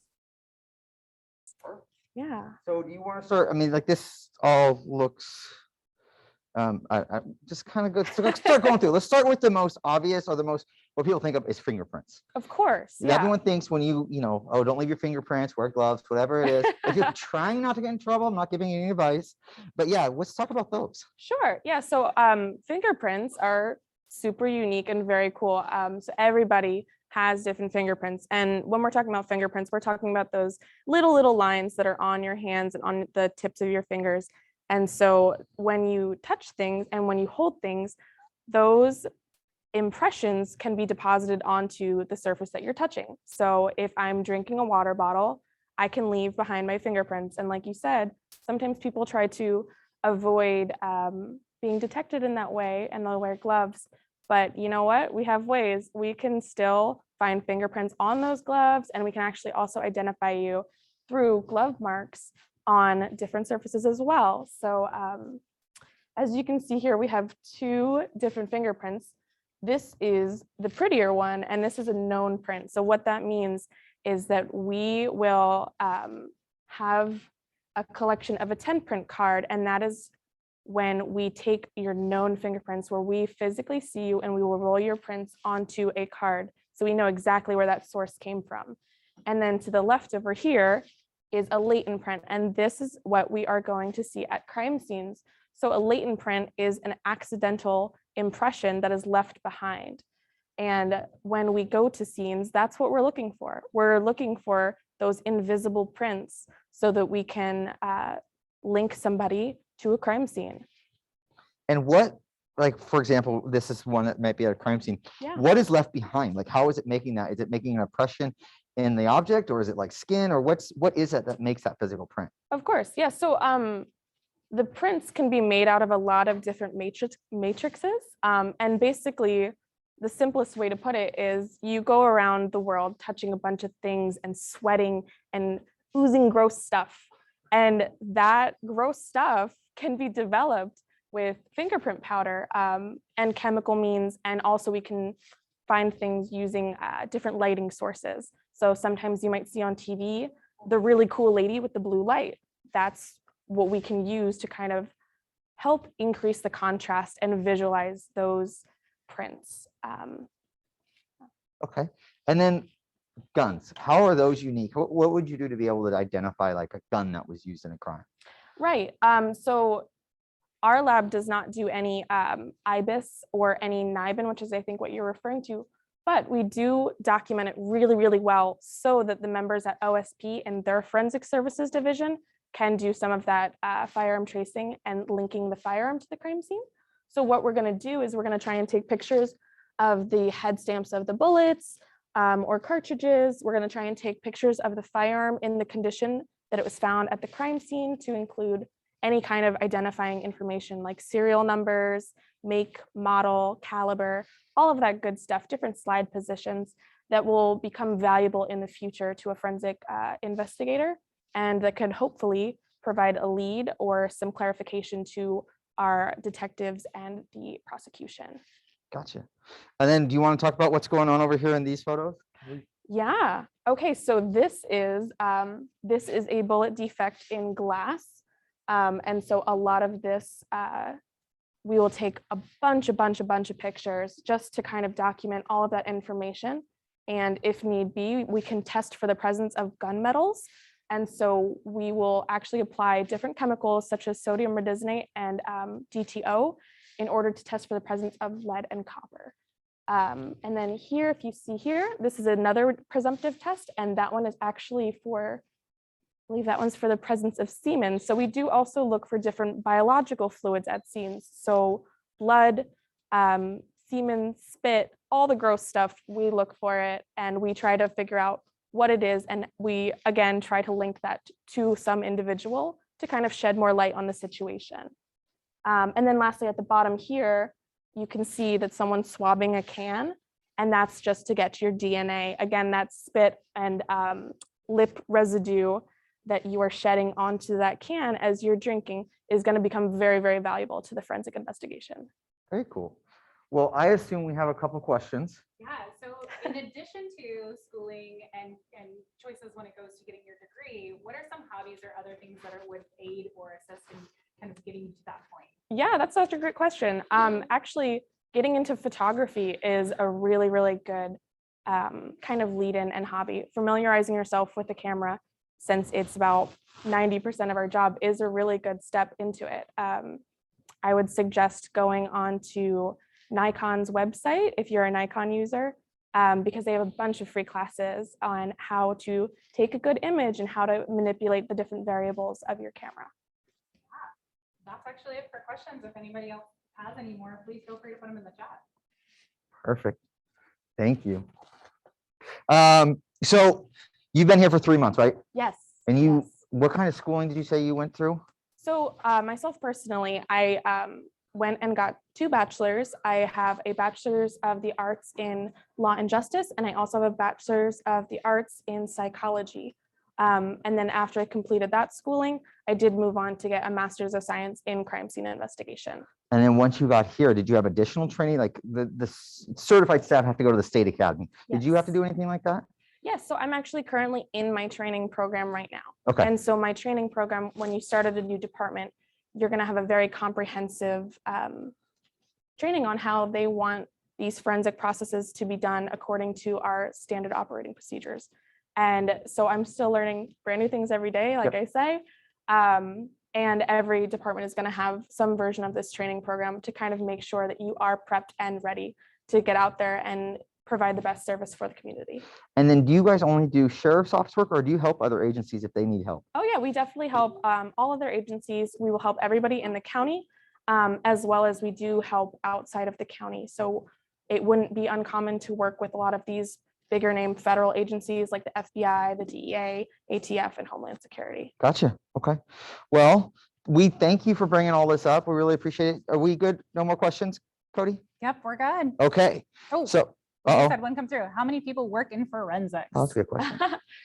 Yeah. So do you want to start? I mean, like this all looks. I just kind of start going through. Let's start with the most obvious, or the most what people think of is fingerprints. Of course. Yeah. Everyone thinks when you know, oh, don't leave your fingerprints, wear gloves, whatever it is. If you're trying not to get in trouble, I'm not giving you any advice. But yeah, let's talk about those. Sure. Yeah. So fingerprints are super unique and very cool. So everybody has different fingerprints. And when we're talking about fingerprints, we're talking about those little lines that are on your hands and on the tips of your fingers. And so when you touch things and when you hold things, those impressions can be deposited onto the surface that you're touching. So if I'm drinking a water bottle, I can leave behind my fingerprints. And like you said, sometimes people try to avoid being detected in that way and they'll wear gloves. But you know what? We have ways. We can still find fingerprints on those gloves, and we can actually also identify you through glove marks on different surfaces as well. So as you can see here, we have 2 different fingerprints. This is the prettier one, and this is a known print. So what that means is that we will have a collection of a 10 print card, and that is when we take your known fingerprints, where we physically see you and we will roll your prints onto a card. So we know exactly where that source came from. And then to the left over here is a latent print. And this is what we are going to see at crime scenes. So a latent print is an accidental impression that is left behind. And when we go to scenes, that's what we're looking for. We're looking for those invisible prints so that we can link somebody to a crime scene. And what, like, for example, this is one that might be at a crime scene. Yeah. What is left behind? Like, how is it making that? Is it making an impression in the object, or is it like skin, or what is it that makes that physical print? Of course. Yeah. So the prints can be made out of a lot of different matrices. And basically, the simplest way to put it is you go around the world touching a bunch of things and sweating and oozing gross stuff. And that gross stuff can be developed with fingerprint powder and chemical means. And also we can find things using different lighting sources. So sometimes you might see on TV, the really cool lady with the blue light. That's what we can use to kind of help increase the contrast and visualize those prints. Okay. And then guns, how are those unique? What would you do to be able to identify like a gun that was used in a crime? Right. So our lab does not do any IBIS or any NIBIN, which is I think what you're referring to, but we do document it really well so that the members at OSP and their forensic services division can do some of that firearm tracing and linking the firearm to the crime scene. So what we're going to do is we're going to try and take pictures of the head stamps of the bullets or cartridges. We're going to try and take pictures of the firearm in the condition that it was found at the crime scene to include any kind of identifying information like serial numbers, make, model, caliber, all of that good stuff, different slide positions that will become valuable in the future to a forensic investigator, and that could hopefully provide a lead or some clarification to our detectives and the prosecution. Gotcha. And then do you want to talk about what's going on over here in these photos? Yeah. Okay. So this is a bullet defect in glass. And so a lot of this, we will take a bunch of pictures just to kind of document all of that information. And if need be, we can test for the presence of gunmetals. And so we will actually apply different chemicals such as sodium rhodizonate and DTO in order to test for the presence of lead and copper. And then here, if you see here, this is another presumptive test, and that one is actually for, I believe that one's for the presence of semen. So we do also look for different biological fluids at scenes. So blood, semen, spit, all the gross stuff, we look for it and we try to figure out what it is. And we, again, try to link that to some individual to kind of shed more light on the situation. And then lastly, at the bottom here, you can see that someone's swabbing a can, and that's just to get to your DNA. Again, that spit and lip residue that you are shedding onto that can as you're drinking is going to become very, very valuable to the forensic investigation. Very cool. Well, I assume we have a couple questions. Yeah, so in addition to schooling and choices when it goes to getting your degree, what are some hobbies or other things that would aid or assist in kind of getting you to that point? Yeah, that's such a great question. Actually, getting into photography is a really, really good kind of lead-in and hobby. Familiarizing yourself with the camera, since it's about 90% of our job, is a really good step into it. I would suggest going on to Nikon's website if you're a Nikon user, because they have a bunch of free classes on how to take a good image and how to manipulate the different variables of your camera. That's actually it for questions. If anybody else has any more, please feel free to put them in the chat. Perfect. Thank you. So you've been here for 3 months, right? Yes. And you, yes. what kind of schooling did you say you went through? So myself personally, I went and got 2 bachelors. I have a bachelor's of the arts in law and justice, and I also have a bachelor's of the arts in psychology. And then after I completed that schooling, I did move on to get a master's of science in crime scene investigation. And then once you got here, did you have additional training? Like the certified staff have to go to the state academy. Did you have to do anything like that? Yes, so I'm actually currently in my training program right now. Okay. And so my training program, when you start at a new department, you're going to have a very comprehensive training on how they want these forensic processes to be done according to our standard operating procedures. And so I'm still learning brand new things every day, like I say. And every department is going to have some version of this training program to kind of make sure that you are prepped and ready to get out there and provide the best service for the community. And then do you guys only do sheriff's office work, or do you help other agencies if they need help? Oh yeah, we definitely help all other agencies. We will help everybody in the county, as well as we do help outside of the county. So it wouldn't be uncommon to work with a lot of these bigger name federal agencies like the FBI, the DEA, ATF, and Homeland Security. Gotcha. Okay. Well, we thank you for bringing all this up. We really appreciate it. Are we good? No more questions, Cody? Yep, we're good. Okay. Oh, So, we just had one come through. How many people work in forensics? oh, that's a good question.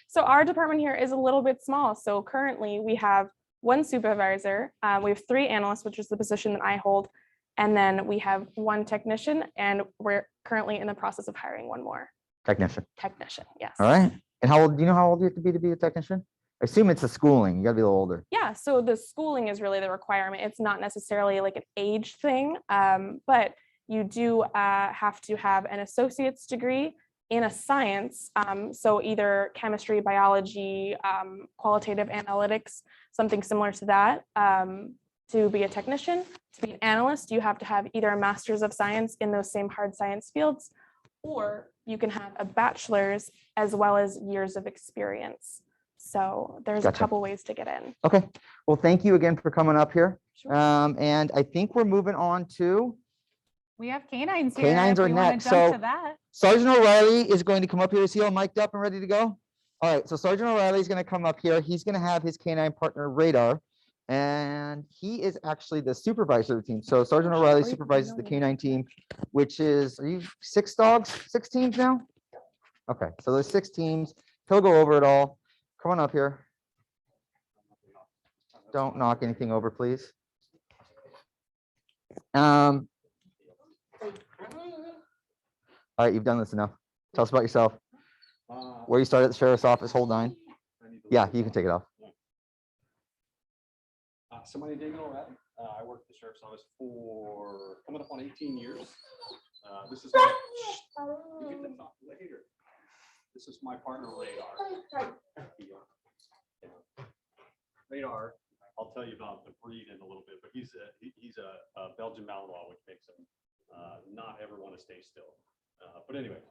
So our department here is a little bit small. So currently we have 1 supervisor, we have 3 analysts, which is the position that I hold, and then we have 1 technician, and we're currently in the process of hiring 1 more Technician. technician. Yes. All right. And how old, do you know how old you have to be a technician? I assume it's a schooling. You gotta be a little older. Yeah, so the schooling is really the requirement. It's not necessarily like an age thing, but you do have to have an associate's degree in a science. So either chemistry, biology, qualitative analytics, something similar to that. To be a technician, to be an analyst, you have to have either a master's of science in those same hard science fields, or you can have a bachelor's as well as years of experience. So there's a couple ways to get in. Okay. Well, thank you again for coming up here. Sure. And I think we're moving on to We have canines here. Canines if are we wanna next. jump So- to that. Sergeant O'Reilly is going to come up here. Is he all mic'd up and ready to go? All right. So Sergeant O'Reilly is going to come up here. He's going to have his canine partner Radar, and he is actually the supervisor of the team. So Sergeant O'Reilly supervises the canine team, which is, are you 6 dogs, 6 teams now? Okay. So there's 6 teams. He'll go over it all. Come on up here. Don't knock anything over, please. All right, you've done this enough. Tell us about yourself. Where you started at the sheriff's office, hold 9. Yeah, you can take it off. So my name is Damon O'Reilly. I work at the Sheriff's Office for coming up on 18 years. This is my, this is my partner Radar. Radar, I'll tell you about the breed in a little bit, but he's a Belgian Malinois, which makes him not ever want to stay still. But anyway,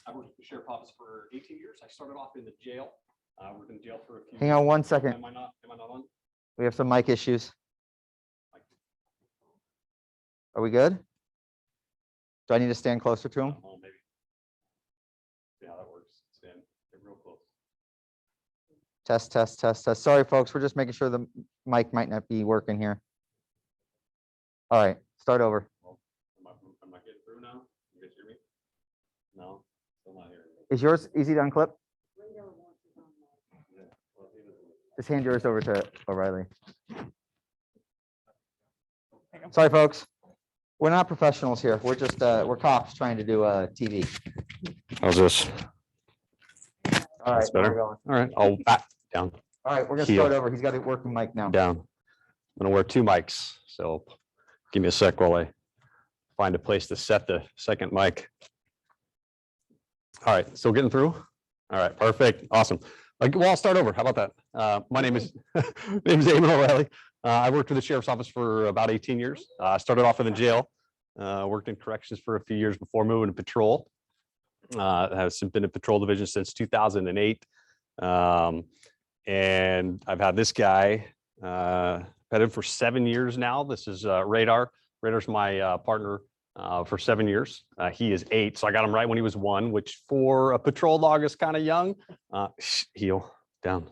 I worked at the Sheriff's Office for 18 years. I started off in the jail. I worked in jail for a few Hang years. on 1 second. Am I not on? We have some mic issues. Are we good? Do I need to stand closer to him? Oh, maybe. Yeah, that works. Stand real close. Test, test, test, test. Sorry, folks. We're just making sure the mic might not be working here. All right, start over. Well, am I getting through now? You guys hear me? No, still not hearing me. Is yours easy to unclip? Yeah, well, he doesn't- Just hand yours over to O'Reilly. Sorry, folks. We're not professionals here. We're just, we're cops trying to do TV. How's this? All right, That's now we're better. going. All right, I'll back down, All right, we're gonna Heel. start over. He's got a working mic now. down. I'm gonna wear two mics, so give me a sec while I find a place to set the second mic. All right, so getting through. All right, perfect, awesome. Well, I'll start over. How about that? My name is Damon O'Reilly. I worked with the Sheriff's Office for about 18 years. I started off in the jail, worked in corrections for a few years before moving to patrol. Has been in patrol division since 2008. And I've had this guy, had him for 7 years now. This is Radar. Radar's my partner for 7 years. He is 8, so I got him right when he was 1, which for a patrol dog is kind of young. Heel, down.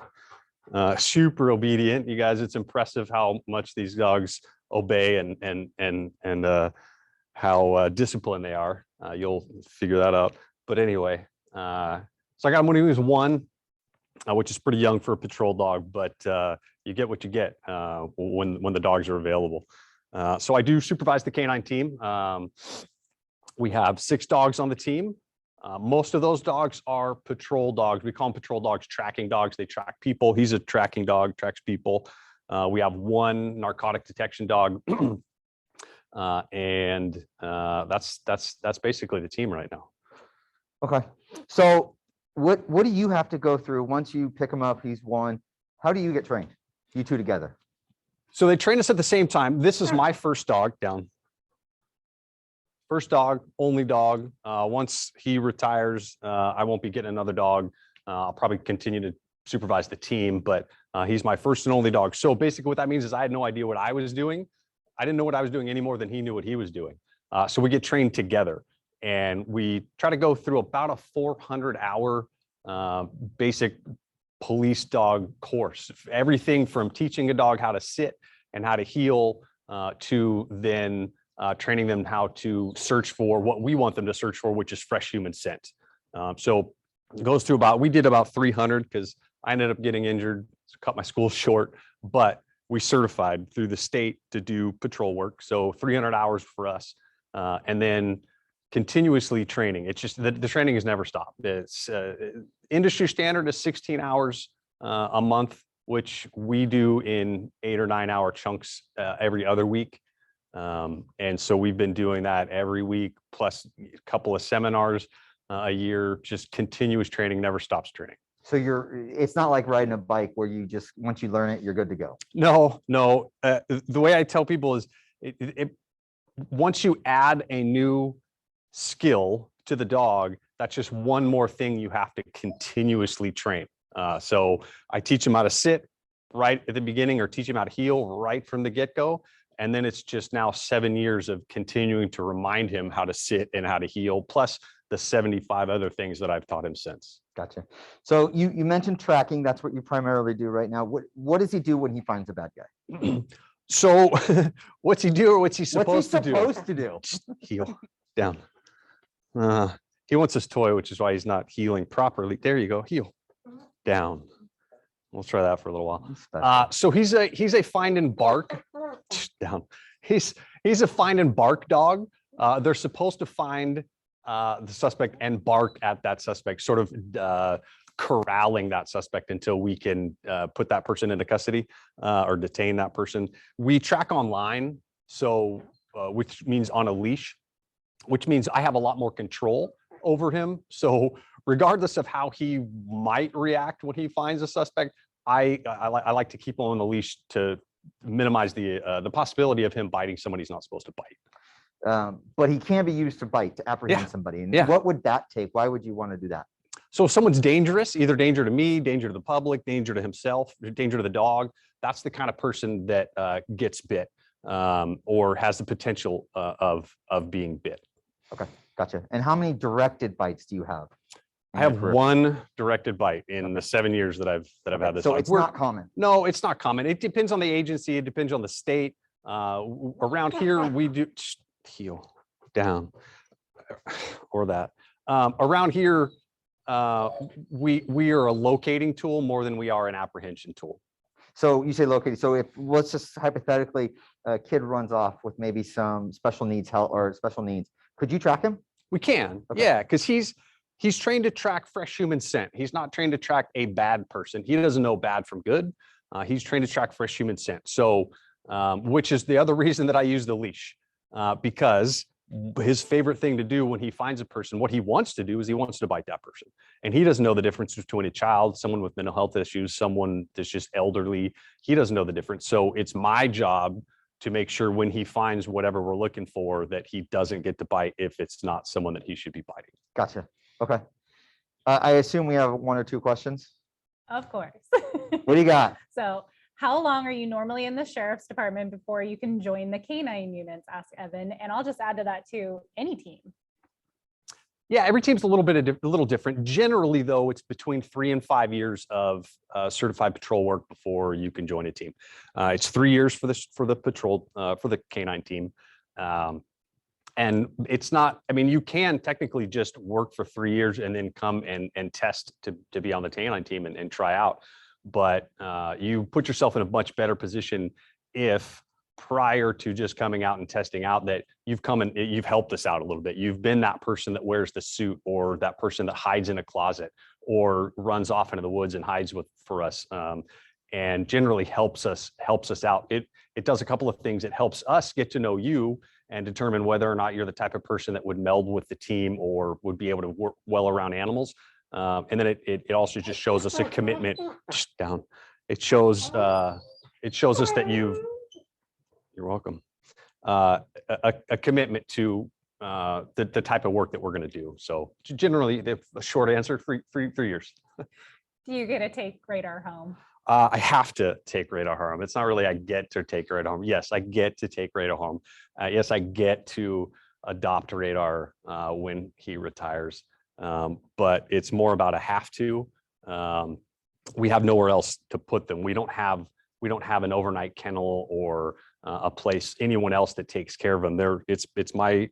Super obedient, you guys. It's impressive how much these dogs obey and how disciplined they are. You'll figure that out. But anyway, so I got him when he was 1, which is pretty young for a patrol dog, but you get what you get when the dogs are available. So I do supervise the canine team. We have 6 dogs on the team. Most of those dogs are patrol dogs. We call them patrol dogs, tracking dogs. They track people. He's a tracking dog, tracks people. We have 1 narcotic detection dog. And that's basically the team right now. Okay, so what do you have to go through once you pick him up? He's 1. How do you get trained? You two together? So they train us at the same time. This is my first dog, down. First dog, only dog. Once he retires, I won't be getting another dog. I'll probably continue to supervise the team, but he's my first and only dog. So basically what that means is I had no idea what I was doing. I didn't know what I was doing any more than he knew what he was doing. So we get trained together, and we try to go through about a 400-hour basic police dog course. Everything from teaching a dog how to sit and how to heel to then training them how to search for what we want them to search for, which is fresh human scent. So it goes through we did about 300 because I ended up getting injured, cut my school short, but we certified through the state to do patrol work. So 300 hours for us. And then continuously training. It's just the training has never stopped. It's industry standard is 16 hours a month, which we do in 8 or 9 hour chunks every other week. And so we've been doing that every week, plus a couple of seminars a year. Just continuous training, never stops training. So it's not like riding a bike where you just, once you learn it, you're good to go. No. The way I tell people is once you add a new skill to the dog, that's just one more thing you have to continuously train. So I teach them how to sit right at the beginning, or teach them how to heel right from the get-go. And then it's just now 7 years of continuing to remind him how to sit and how to heel, plus the 75 other things that I've taught him since. Gotcha. So you mentioned tracking. That's what you primarily do right now. What does he do when he finds a bad guy? So what's he do, or what's he supposed to do? What's he supposed to do? Heel, down. He wants his toy, which is why he's not healing properly. There you go, heel, down. We'll try that for a little while. So he's a find and bark, down. He's a find and bark dog. They're supposed to find the suspect and bark at that suspect, sort of corralling that suspect until we can put that person into custody or detain that person. We track online, so which means on a leash, which means I have a lot more control over him. So regardless of how he might react when he finds a suspect, I like to keep him on the leash to minimize the possibility of him biting somebody he's not supposed to bite. But he can be used to bite, to apprehend Yeah. somebody. And Yeah. what would that take? Why would you want to do that? So if someone's dangerous, either danger to me, danger to the public, danger to himself, danger to the dog, that's the kind of person that gets bit or has the potential of being bit. Okay, gotcha. And how many directed bites do you have? I have one directed bite in the 7 years that I've had this So dog. it's not common. No, it's not common. It depends on the agency. It depends on the state. Around here, we do heel down or that. Around here, we are a locating tool more than we are an apprehension tool. So you say located. So if, let's just hypothetically, a kid runs off with maybe some special needs help or special needs, could you track him? We can, Okay. yeah, because he's trained to track fresh human scent. He's not trained to track a bad person. He doesn't know bad from good. He's trained to track fresh human scent. So, which is the other reason that I use the leash, because his favorite thing to do when he finds a person, what he wants to do is he wants to bite that person. And he doesn't know the difference between a child, someone with mental health issues, someone that's just elderly. He doesn't know the difference. So it's my job to make sure when he finds whatever we're looking for, that he doesn't get to bite if it's not someone that he should be biting. Gotcha. Okay. I assume we have one or two questions. Of course. What do you got? So how long are you normally in the sheriff's department before you can join the canine units? Ask Evan. And I'll just add to that too, any team. Yeah, every team's a little different. Generally, though, it's between 3 and 5 years of certified patrol work before you can join a team. It's 3 years for the patrol for the canine team, and it's not. I mean, you can technically just work for 3 years and then come and test to be on the canine team and try out. But you put yourself in a much better position if prior to just coming out and testing out that you've helped us out a little bit. You've been that person that wears the suit, or that person that hides in a closet or runs off into the woods and hides for us, and generally helps us out. It does a couple of things. It helps us get to know you and determine whether or not you're the type of person that would meld with the team or would be able to work well around animals. And then it also just shows us a commitment down. It shows us that you're welcome. A commitment to the type of work that we're going to do. So generally, the short answer, 3 years. Do you get to take radar home? I have to take radar home. It's not really I get to take radar home. Yes, I get to take radar home. Yes, I get to adopt radar when he retires. But it's more about a have to. We have nowhere else to put them. We don't have an overnight kennel or a place, anyone else that takes care of them. It's my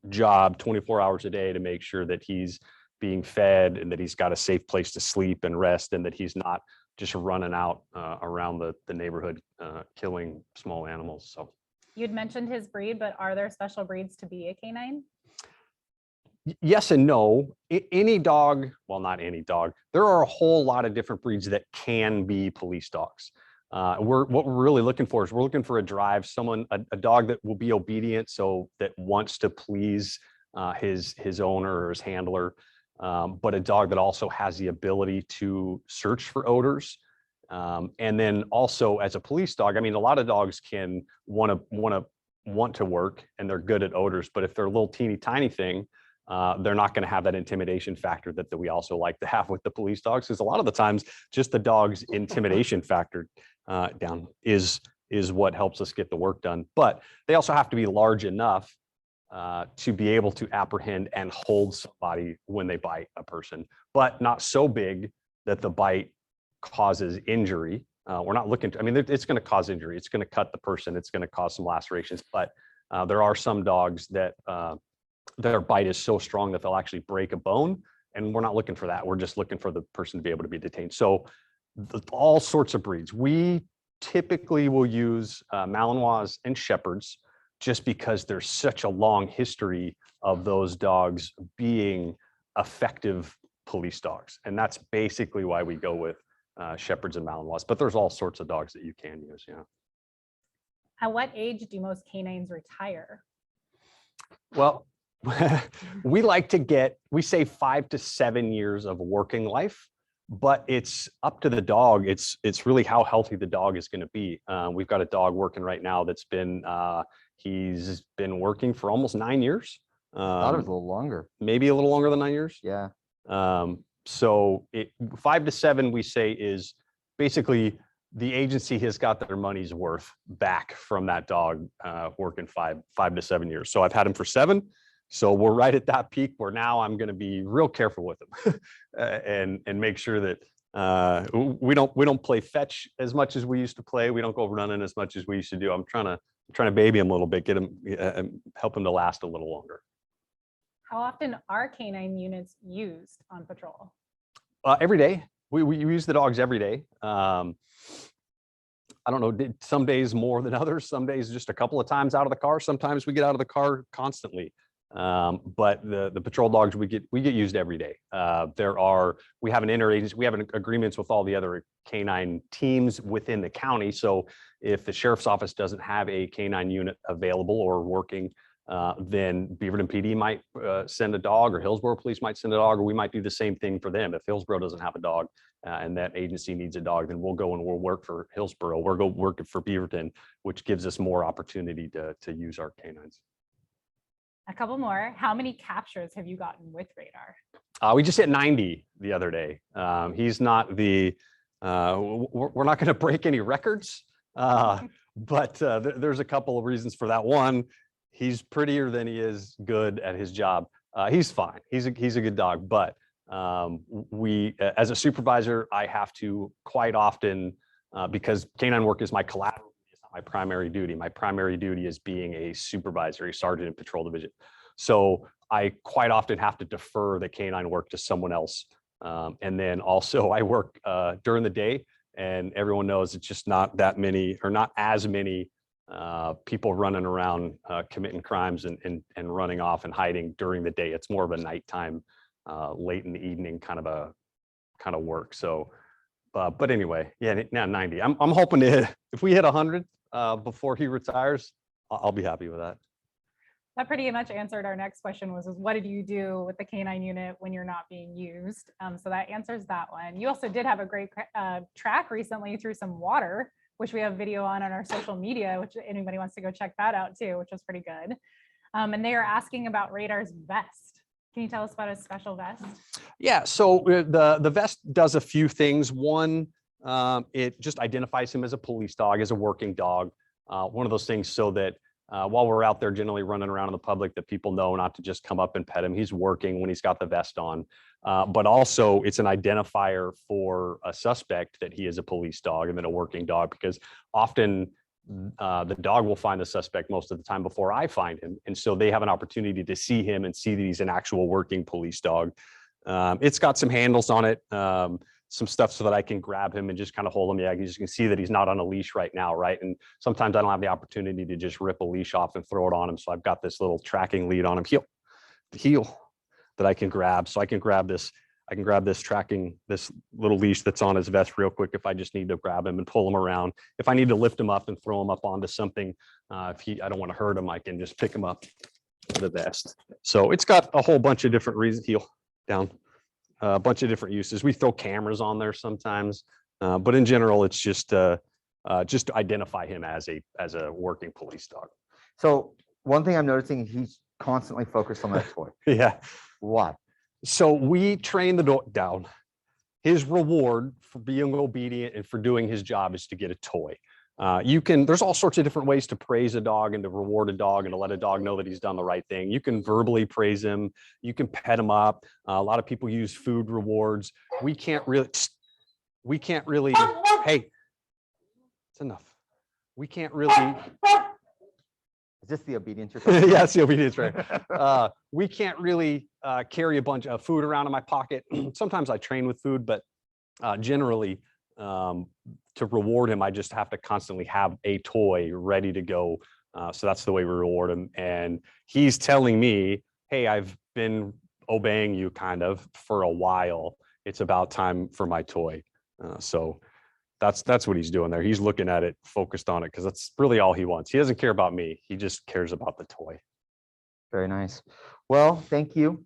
job 24 hours a day to make sure that he's being fed and that he's got a safe place to sleep and rest, and that he's not just running out around the neighborhood killing small animals. So You'd mentioned his breed, but are there special breeds to be a canine? yes and no. Any dog, well, not any dog. There are a whole lot of different breeds that can be police dogs. What we're really looking for is we're looking for a drive, a dog that will be obedient, so that wants to please his owner or his handler, but a dog that also has the ability to search for odors. And then also as a police dog, I mean, a lot of dogs can want to work and they're good at odors, but if they're a little teeny tiny thing, they're not going to have that intimidation factor that we also like to have with the police dogs, because a lot of the times just the dog's intimidation factor down is what helps us get the work done. But they also have to be large enough to be able to apprehend and hold somebody when they bite a person, but not so big that the bite causes injury. We're not looking to, I mean, it's going to cause injury. It's going to cut the person. It's going to cause some lacerations, but there are some dogs that their bite is so strong that they'll actually break a bone. And we're not looking for that. We're just looking for the person to be able to be detained. So all sorts of breeds. We typically will use Malinois and Shepherds, just because there's such a long history of those dogs being effective police dogs. And that's basically why we go with Shepherds and Malinois, but there's all sorts of dogs that you can use. Yeah. At what age do most canines retire? Well, we say 5 to 7 years of working life, but it's up to the dog. It's really how healthy the dog is going to be. We've got a dog working right now that's been, he's been working for almost 9 years. I thought it was a little longer. Maybe a little longer than 9 years. Yeah. So 5 to 7, we say, is basically the agency has got their money's worth back from that dog working 5 to 7 years. So I've had him for 7. So we're right at that peak where now I'm going to be real careful with him and make sure that we don't play fetch as much as we used to play. We don't go running as much as we used to do. I'm trying to baby him a little bit, get him, help him to last a little longer. How often are canine units used on patrol? Every day. We use the dogs every day. I don't know, some days more than others, some days just a couple of times out of the car. Sometimes we get out of the car constantly. But the patrol dogs we get used every day. We have an interagency, we have agreements with all the other canine teams within the county. So if the sheriff's office doesn't have a canine unit available or working, then Beaverton PD might send a dog, or Hillsborough Police might send a dog, or we might do the same thing for them. If Hillsborough doesn't have a dog and that agency needs a dog, then we'll go and we'll work for Hillsborough. We'll go work for Beaverton, which gives us more opportunity to use our canines. A couple more. How many captures have you gotten with Radar? We just hit 90 the other day. He's not the, we're not going to break any records, but there's a couple of reasons for that. One, he's prettier than he is good at his job. He's fine. He's a good dog, but as a supervisor, I have to quite often, because canine work is my collateral, it's not my primary duty. My primary duty is being a supervisor, a sergeant in patrol division. So I quite often have to defer the canine work to someone else. And then also I work during the day, and everyone knows it's just not that many, or not as many people running around committing crimes and running off and hiding during the day. It's more of a nighttime, late in the evening kind of work. So, but anyway, yeah, now 90. I'm hoping to hit, if we hit 100 before he retires, I'll be happy with that. That pretty much answered our next question, was what did you do with the canine unit when you're not being used? So that answers that one. You also did have a great track recently through some water, which we have video on our social media, which anybody wants to go check that out too, which was pretty good. And they are asking about Radar's vest. Can you tell us about a special vest? Yeah, so the vest does a few things. One, it just identifies him as a police dog, as a working dog. One of those things so that while we're out there generally running around in the public, that people know not to just come up and pet him. He's working when he's got the vest on. But also it's an identifier for a suspect that he is a police dog and then a working dog, because often the dog will find the suspect most of the time before I find him. And so they have an opportunity to see him and see that he's an actual working police dog. It's got some handles on it, some stuff so that I can grab him and just kind of hold him. Yeah, you can see that he's not on a leash right now, right? And sometimes I don't have the opportunity to just rip a leash off and throw it on him. So I've got this little tracking lead on him, the heel that I can grab. So I can grab this this little leash that's on his vest real quick if I just need to grab him and pull him around. If I need to lift him up and throw him up onto something, I don't want to hurt him, I can just pick him up with the vest. So it's got a whole bunch of different reasons, heel down, a bunch of different uses. We throw cameras on there sometimes, but in general, it's just to identify him as a working police dog. So one thing I'm noticing, he's constantly focused on that toy. Yeah. Why? So we train the dog down. His reward for being obedient and for doing his job is to get a toy. There's all sorts of different ways to praise a dog and to reward a dog and to let a dog know that he's done the right thing. You can verbally praise him. You can pet him up. A lot of people use food rewards. We can't really, hey, it's enough. We can't really. Is this the obedience you're talking about? Yeah, it's the obedience, right? We can't really carry a bunch of food around in my pocket. Sometimes I train with food, but generally, to reward him, I just have to constantly have a toy ready to go. So that's the way we reward him. And he's telling me, hey, I've been obeying you kind of for a while. It's about time for my toy. So that's what he's doing there. He's looking at it, focused on it, because that's really all he wants. He doesn't care about me. He just cares about the toy. Very nice. Well, thank you.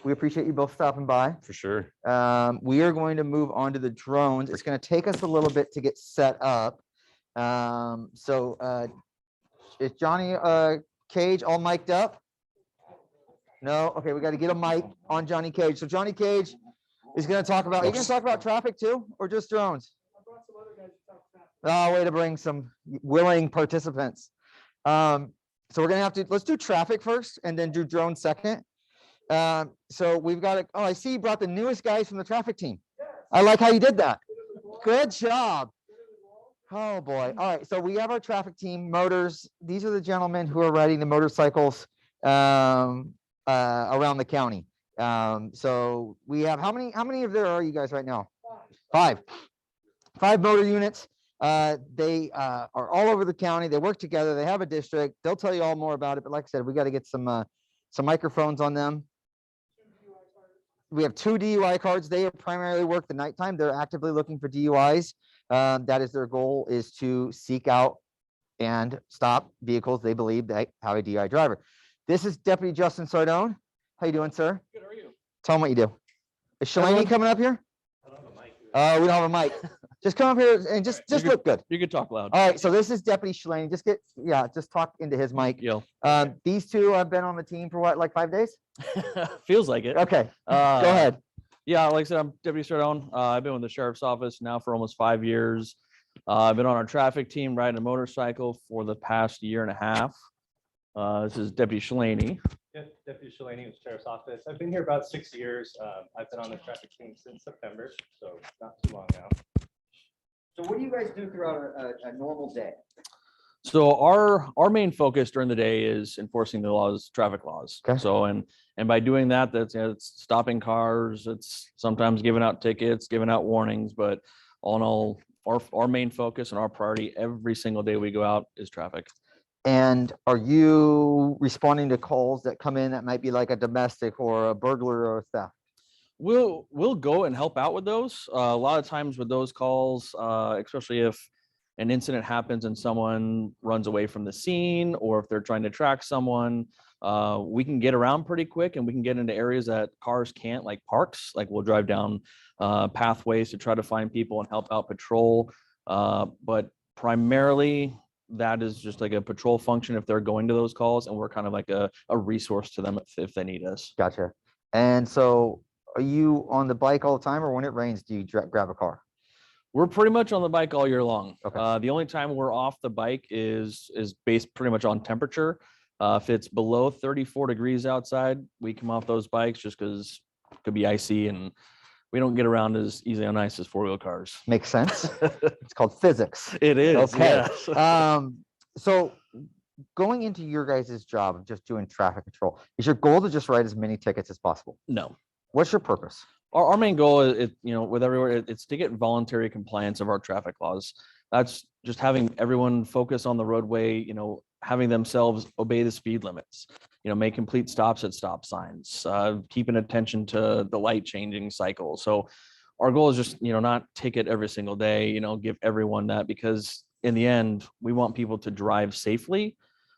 We appreciate you both stopping by. For sure. We are going to move on to the drones. It's going to take us a little bit to get set up. Is Johnny Cage all mic'd up? No? Okay, we got to get a mic on Johnny Cage. So Johnny Cage is going to talk about, are you going to talk about traffic too, or just drones? Oh, way to bring some willing participants. So we're going to have to, let's do traffic first and then do drone second. So we've got oh, I see you brought the newest guys from the traffic team. I like how you did that. Good job. Oh boy. All right. So we have our traffic team motors. These are the gentlemen who are riding the motorcycles around the county. So we have how many of there are you guys right now? Five motor units. They are all over the county. They work together. They have a district. They'll tell you all more about it. But like I said, we got to get some microphones on them. We have 2 DUI cards. They primarily work the nighttime. They're actively looking for DUIs. That is their goal, is to seek out and stop vehicles they believe they have a DUI driver. This is Deputy Justin Sardone. How you doing, sir? Good, how are you? Tell them what you do. Is Shalani coming up here? I don't have a mic. We don't have a mic. Just come up here and just look good. You could talk loud. All right, so this is Deputy Shalani. Just talk into his mic. Yo. These two have been on the team for what, like 5 days? Feels like it. Okay, go ahead. Yeah, like I said, I'm Deputy Sardone. I've been with the Sheriff's Office now for almost 5 years. I've been on our traffic team riding a motorcycle for the past year and a half. This is Deputy Shalani. Yep, Deputy Shalani with Sheriff's Office. I've been here about 6 years. I've been on the traffic team since September, so not too long now. So what do you guys do throughout a normal day? So our main focus during the day is enforcing the laws, traffic laws. Okay. So and by doing that, it's stopping cars. It's sometimes giving out tickets, giving out warnings. But all in all, our main focus and our priority every single day we go out is traffic. And are you responding to calls that come in that might be like a domestic or a burglar or a theft? We'll go and help out with those. A lot of times with those calls, especially if an incident happens and someone runs away from the scene, or if they're trying to track someone, we can get around pretty quick and we can get into areas that cars can't, like parks. Like we'll drive down pathways to try to find people and help out patrol. But primarily that is just like a patrol function if they're going to those calls, and we're kind of like a resource to them if they need us. Gotcha. And so are you on the bike all the time, or when it rains, do you grab a car? We're pretty much on the bike all year long. Okay. The only time we're off the bike is based pretty much on temperature. If it's below 34 degrees outside, we come off those bikes just because it could be icy and we don't get around as easily on ice as four-wheel cars. Makes sense. It's called physics. It is. Okay. Yeah. So going into your guys' job of just doing traffic control, is your goal to just write as many tickets as possible? No. What's your purpose? Our main goal is, with everywhere, it's to get voluntary compliance of our traffic laws. That's just having everyone focus on the roadway, having themselves obey the speed limits, make complete stops at stop signs, keeping attention to the light changing cycle. So our goal is just, not ticket every single day, give everyone that, because in the end, we want people to drive safely.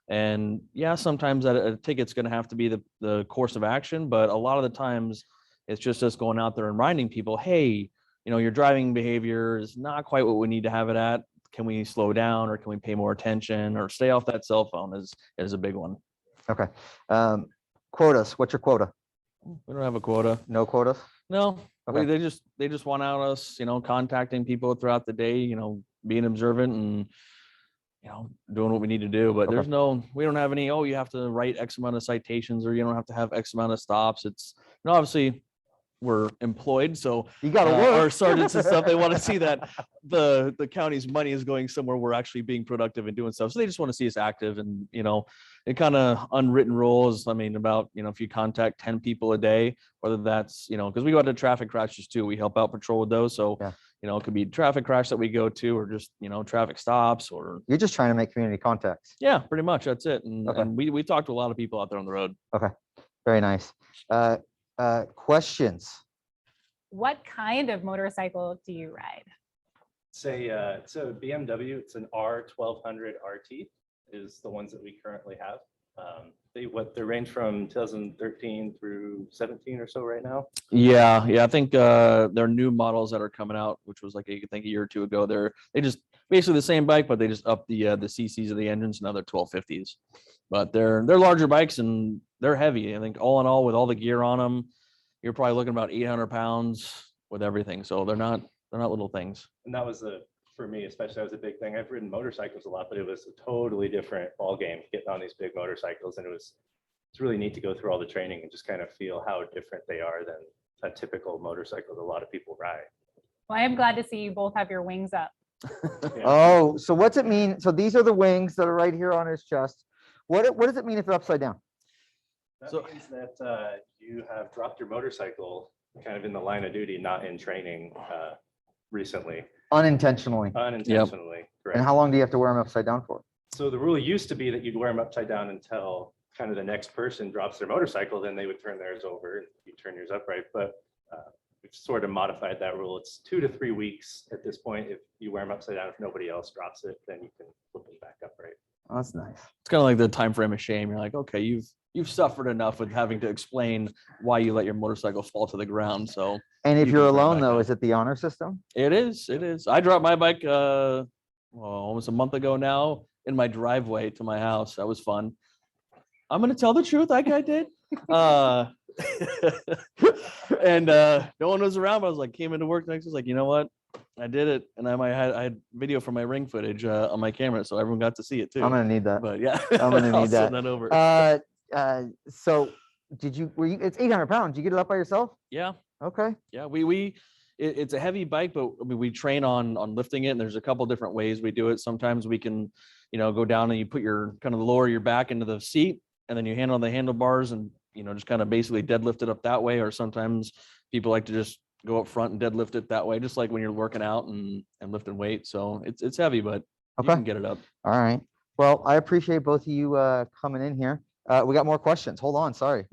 And yeah, sometimes a ticket's going to have to be the course of action, but a lot of the times it's just us going out there and reminding people, hey, your driving behavior is not quite what we need to have it at. Can we slow down, or can we pay more attention, or stay off that cell phone is a big one. Okay. Quotas. What's your quota? We don't have a quota. No quotas? No. Okay. They just want out us, contacting people throughout the day, being observant and, doing what we need to do. But Okay. we don't have any, you have to write X amount of citations, or you don't have to have X amount of stops. It's, obviously we're employed, so You got to work. our sergeants and stuff, they want to see that the county's money is going somewhere we're actually being productive and doing stuff. So they just want to see us active, and it kind of unwritten rules. I mean, about if you contact 10 people a day, whether that's because we go out to traffic crashes too, we help out patrol with those. So Yeah. it could be traffic crash that we go to, or just traffic stops, or You're just trying to make community contacts. yeah, pretty much that's it. And, Okay. and we talk to a lot of people out there on the road. Very nice. Questions? What kind of motorcycle do you ride? It's a BMW. It's an R1200 RT is the ones that we currently have. They range from 2013 through 17 or so right now. Yeah, I think their new models that are coming out, which was like I think a year or two ago, they just basically the same bike, but they just up the CCs of the engines, and now they're 1250s. But they're larger bikes and they're heavy. I think all in all, with all the gear on them, you're probably looking about 800 pounds with everything. So they're not little things. And that was for me, especially, that was a big thing. I've ridden motorcycles a lot, but it was a totally different ball game getting on these big motorcycles. And it's really neat to go through all the training and just kind of feel how different they are than a typical motorcycle that a lot of people ride. Well, I am glad to see you both have your wings up. Yeah. Oh, so what's it mean? So these are the wings that are right here on his chest. What does it mean if they're upside down? That So- means that you have dropped your motorcycle kind of in the line of duty, not in training recently, Unintentionally. unintentionally. And Correct. how long do you have to wear them upside down for? So the rule used to be that you'd wear them upside down until kind of the next person drops their motorcycle, then they would turn theirs over and you turn yours upright. But we've sort of modified that rule. It's 2 to 3 weeks at this point. If you wear them upside down, if nobody else drops it, then you can flip them back upright. Oh, that's nice. It's kind of like the time frame of shame. You're like, okay, you've suffered enough with having to explain why you let your motorcycle fall to the ground. So And if You you're can turn alone back though, up. is it the honor system? it is. I dropped my bike almost a month ago now in my driveway to my house. That was fun. I'm gonna tell the truth. I did. And no one was around, but I was like, came into work next. I was like, you know what? I did it. And I had video from my ring footage on my camera, so everyone got to see it too. I'm gonna need that. But yeah, I'm gonna I'll need that. send that over. So it's 800 pounds. You get it up by yourself? Yeah. Okay. Yeah, it's a heavy bike, but I mean, we train on lifting it, and there's a couple different ways we do it. Sometimes we can, go down and you put your kind of lower your back into the seat, and then you handle the handlebars and, just kind of basically deadlift it up that way. Or sometimes people like to just go up front and deadlift it that way, just like when you're working out and lifting weight. So it's heavy, but you Okay. can get it up. All right. Well, I appreciate both of you coming in here. We got more questions. Hold on. Sorry.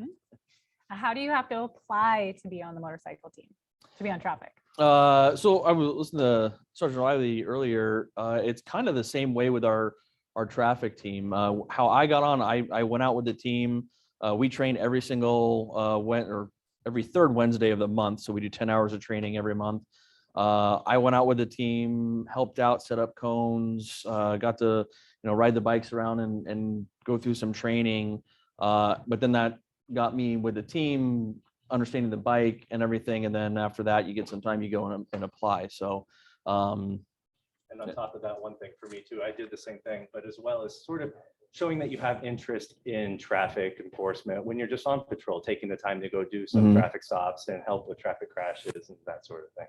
How do you have to apply to be on the motorcycle team, to be on traffic? So I was listening to Sergeant Riley earlier. It's kind of the same way with our traffic team. How I got on, I went out with the team. We train every single every third Wednesday of the month. So we do 10 hours of training every month. I went out with the team, helped out, set up cones, got to, ride the bikes around and go through some training. But then that got me with the team, understanding the bike and everything. And then after that, you get some time, you go and apply. So, And on top of that, one thing for me too, I did the same thing, but as well as sort of showing that you have interest in traffic enforcement when you're just on patrol, taking the time to go do some Mhm. traffic stops and help with traffic crashes and that sort of thing.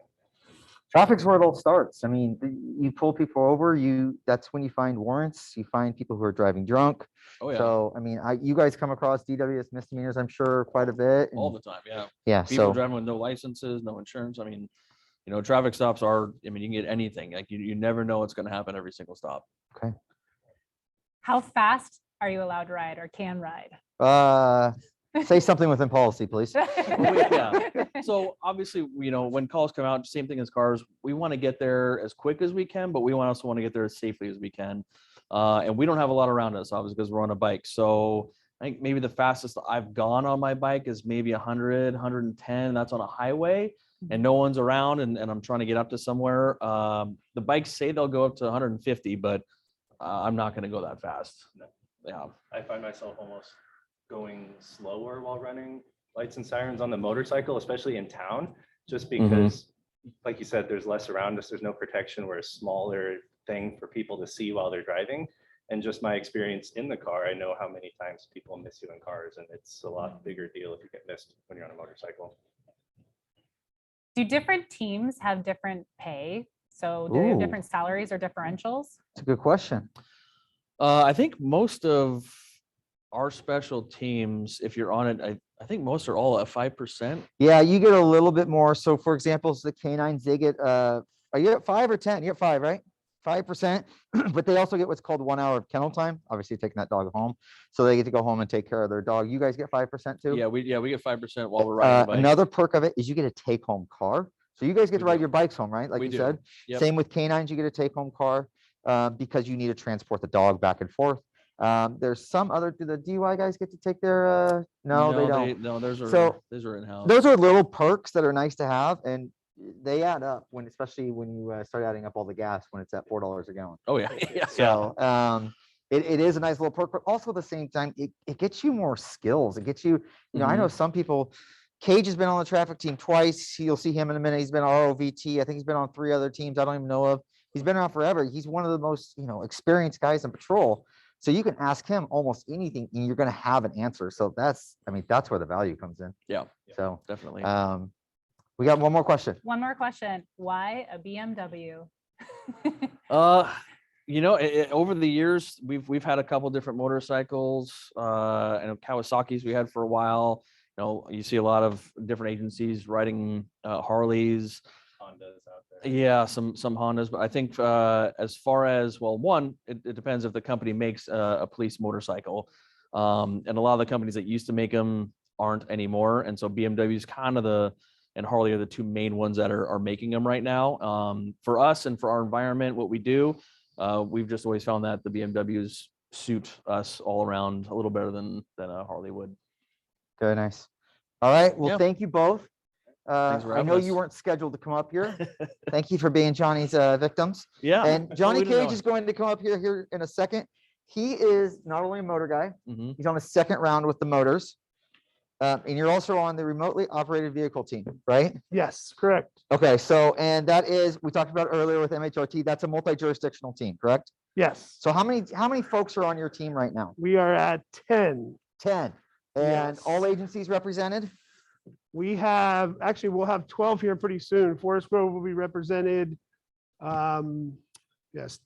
Traffic's where it all starts. I mean, you pull people over, that's when you find warrants, you find people who are driving drunk. oh yeah, So, I mean, you guys come across DWS misdemeanors, I'm sure, quite a bit. all and- the time. Yeah. Yeah, People so, driving with no licenses, no insurance. I mean, traffic stops are, you can get anything. Like you never know what's going to happen every single stop. How fast are you allowed to ride or can ride? say something within policy, please. Yeah. So obviously, when calls come out, same thing as cars, we want to get there as quick as we can, but we also want to get there as safely as we can. And we don't have a lot around us, obviously, because we're on a bike. So I think maybe the fastest I've gone on my bike is maybe 100, 110. That's on a highway and no one's around and I'm trying to get up to somewhere. The bikes say they'll go up to 150, but I'm not going to go that fast. No. Yeah. I find myself almost going slower while running lights and sirens on the motorcycle, especially in town, just because, like you said, there's less around us. There's no protection. We're a smaller thing for people to see while they're driving. And just my experience in the car, I know how many times people miss you in cars, and it's a lot bigger deal if you get missed when you're on a motorcycle. Do different teams have different pay? So do they have Ooh. different salaries or differentials? It's a good question. I think most of our special teams, if you're on it, I think most are all at 5%. Yeah, you get a little bit more. So for example, the canines, they get, are you at 5 or 10? You're at 5, right? 5%, but they also get what's called 1 hour of kennel time. Obviously taking that dog home. So they get to go home and take care of their dog. You guys get 5% too? Yeah, we get 5% while we're riding the bike. Another perk of it is you get a take home car. So you guys get We to ride do. your bikes home, right? Like We you do. said. Yep. Same with canines, you get a take home car because you need to transport the dog back and forth. There's some other, do the DUI guys get to take their, no, they don't. No, those are So, in-house. Those are little perks that are nice to have, and they add up when, especially when you start adding up all the gas when it's at $4 a gallon. Oh yeah. Yeah. So it is a nice little perk, but also at the same time, it gets you more skills. It gets you, I know some people, Cage has been on the traffic team twice. You'll see him in a minute. He's been ROVT. I think he's been on 3 other teams I don't even know of. He's been around forever. He's one of the most, experienced guys in patrol. So you can ask him almost anything and you're going to have an answer. So that's where the value comes in. Yeah. So Definitely. we got one more question. One more question. Why a BMW? Over the years, we've had a couple different motorcycles, and Kawasaki's we had for a while. You see a lot of different agencies riding Harleys. Hondas out there. Yeah, some Hondas, but I think as far as, well, one, it depends if the company makes a police motorcycle, and a lot of the companies that used to make them aren't anymore, and so BMW is kind of and Harley are the 2 main ones that are making them right now. For us and for our environment, what we do, we've just always found that the BMWs suit us all around a little better than a Harley would. Very nice. All right. Well, Yeah. thank you both. Thanks for I having know us. you weren't scheduled to come up here. Thank you for being Johnny's victims. Yeah. And Johnny we didn't Cage know. is going to come up here in a second. He is not only a motor guy, Mhm. he's on the 2nd round with the motors. And you're also on the remotely operated vehicle team, right? Yes, correct. Okay, so, and that is, we talked about earlier with MHRT, that's a multi-jurisdictional team, correct? Yes, So how many folks are on your team right now? we are at 10. 10. And Yes. all agencies represented? We have, actually, we'll have 12 here pretty soon. Forest Grove will be represented. Yes,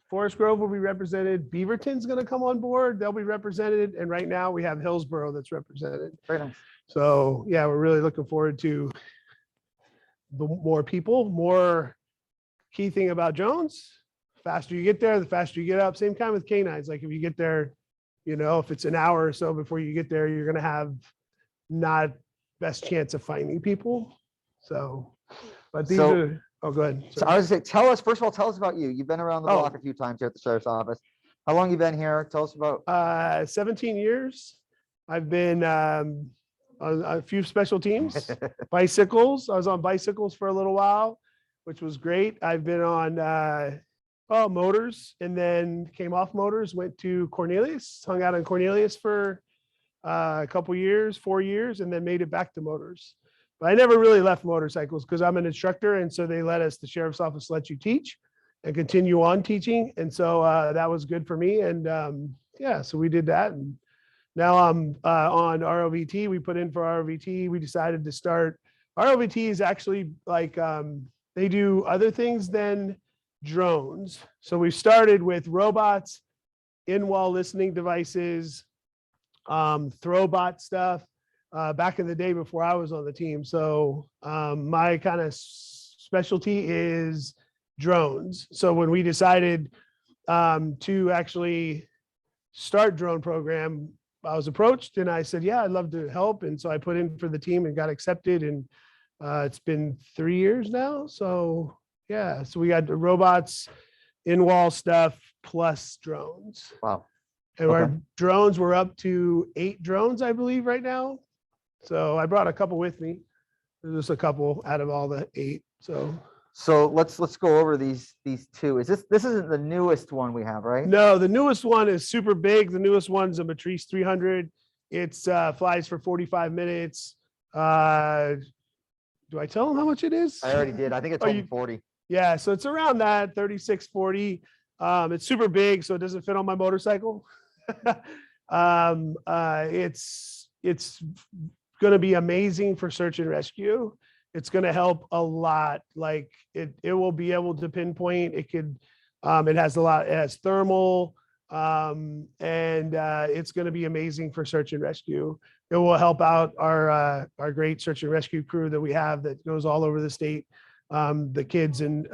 Forest Grove will be represented. Beaverton's going to come on board. They'll be represented. And right now we have Hillsborough that's represented. Very nice. So yeah, we're really looking forward to the more people. More key thing about drones, faster you get there, the faster you get up. Same kind with canines. Like if you get there, if it's an hour or so before you get there, you're going to have not best chance of finding people. So, but these So- are, oh, go ahead. So I was gonna say, first of all, tell us about you. You've been around the Oh. block a few times here at the sheriff's office. How long you been here? Tell us about. 17 years. I've been on a few special teams. Bicycles. I was on bicycles for a little while, which was great. I've been on motors and then came off motors, went to Cornelius, hung out in Cornelius for a couple years, 4 years, and then made it back to motors. But I never really left motorcycles because I'm an instructor. And so they let us, the sheriff's office lets you teach and continue on teaching. And so that was good for me. And yeah, so we did that. And now I'm on ROVT. We put in for ROVT. We decided to start. ROVT is actually like they do other things than drones. So we started with robots, in-wall listening devices, throwbot stuff back in the day before I was on the team. So my kind of specialty is drones. So when we decided to actually start drone program, I was approached and I said, yeah, I'd love to help. And so I put in for the team and got accepted. And it's been 3 years now. So yeah, so we got the robots, in-wall stuff, plus drones. Wow. And Okay. our drones, we're up to 8 drones, I believe, right now. So I brought a couple with me. There's just a couple out of all the 8. So let's go over these 2. This isn't the newest one we have, right? No, the newest one is super big. The newest one's a Matrice 300. It's flies for 45 minutes. Do I tell them how much it is? I already did. I think it's Oh, only you- 40. Yeah, so it's around that 36, 40. It's super big, so it doesn't fit on my motorcycle. It's going to be amazing for search and rescue. It's going to help a lot. Like it will be able to pinpoint. It could. It has thermal, and it's going to be amazing for search and rescue. It will help out our great search and rescue crew that we have that goes all over the state. The kids and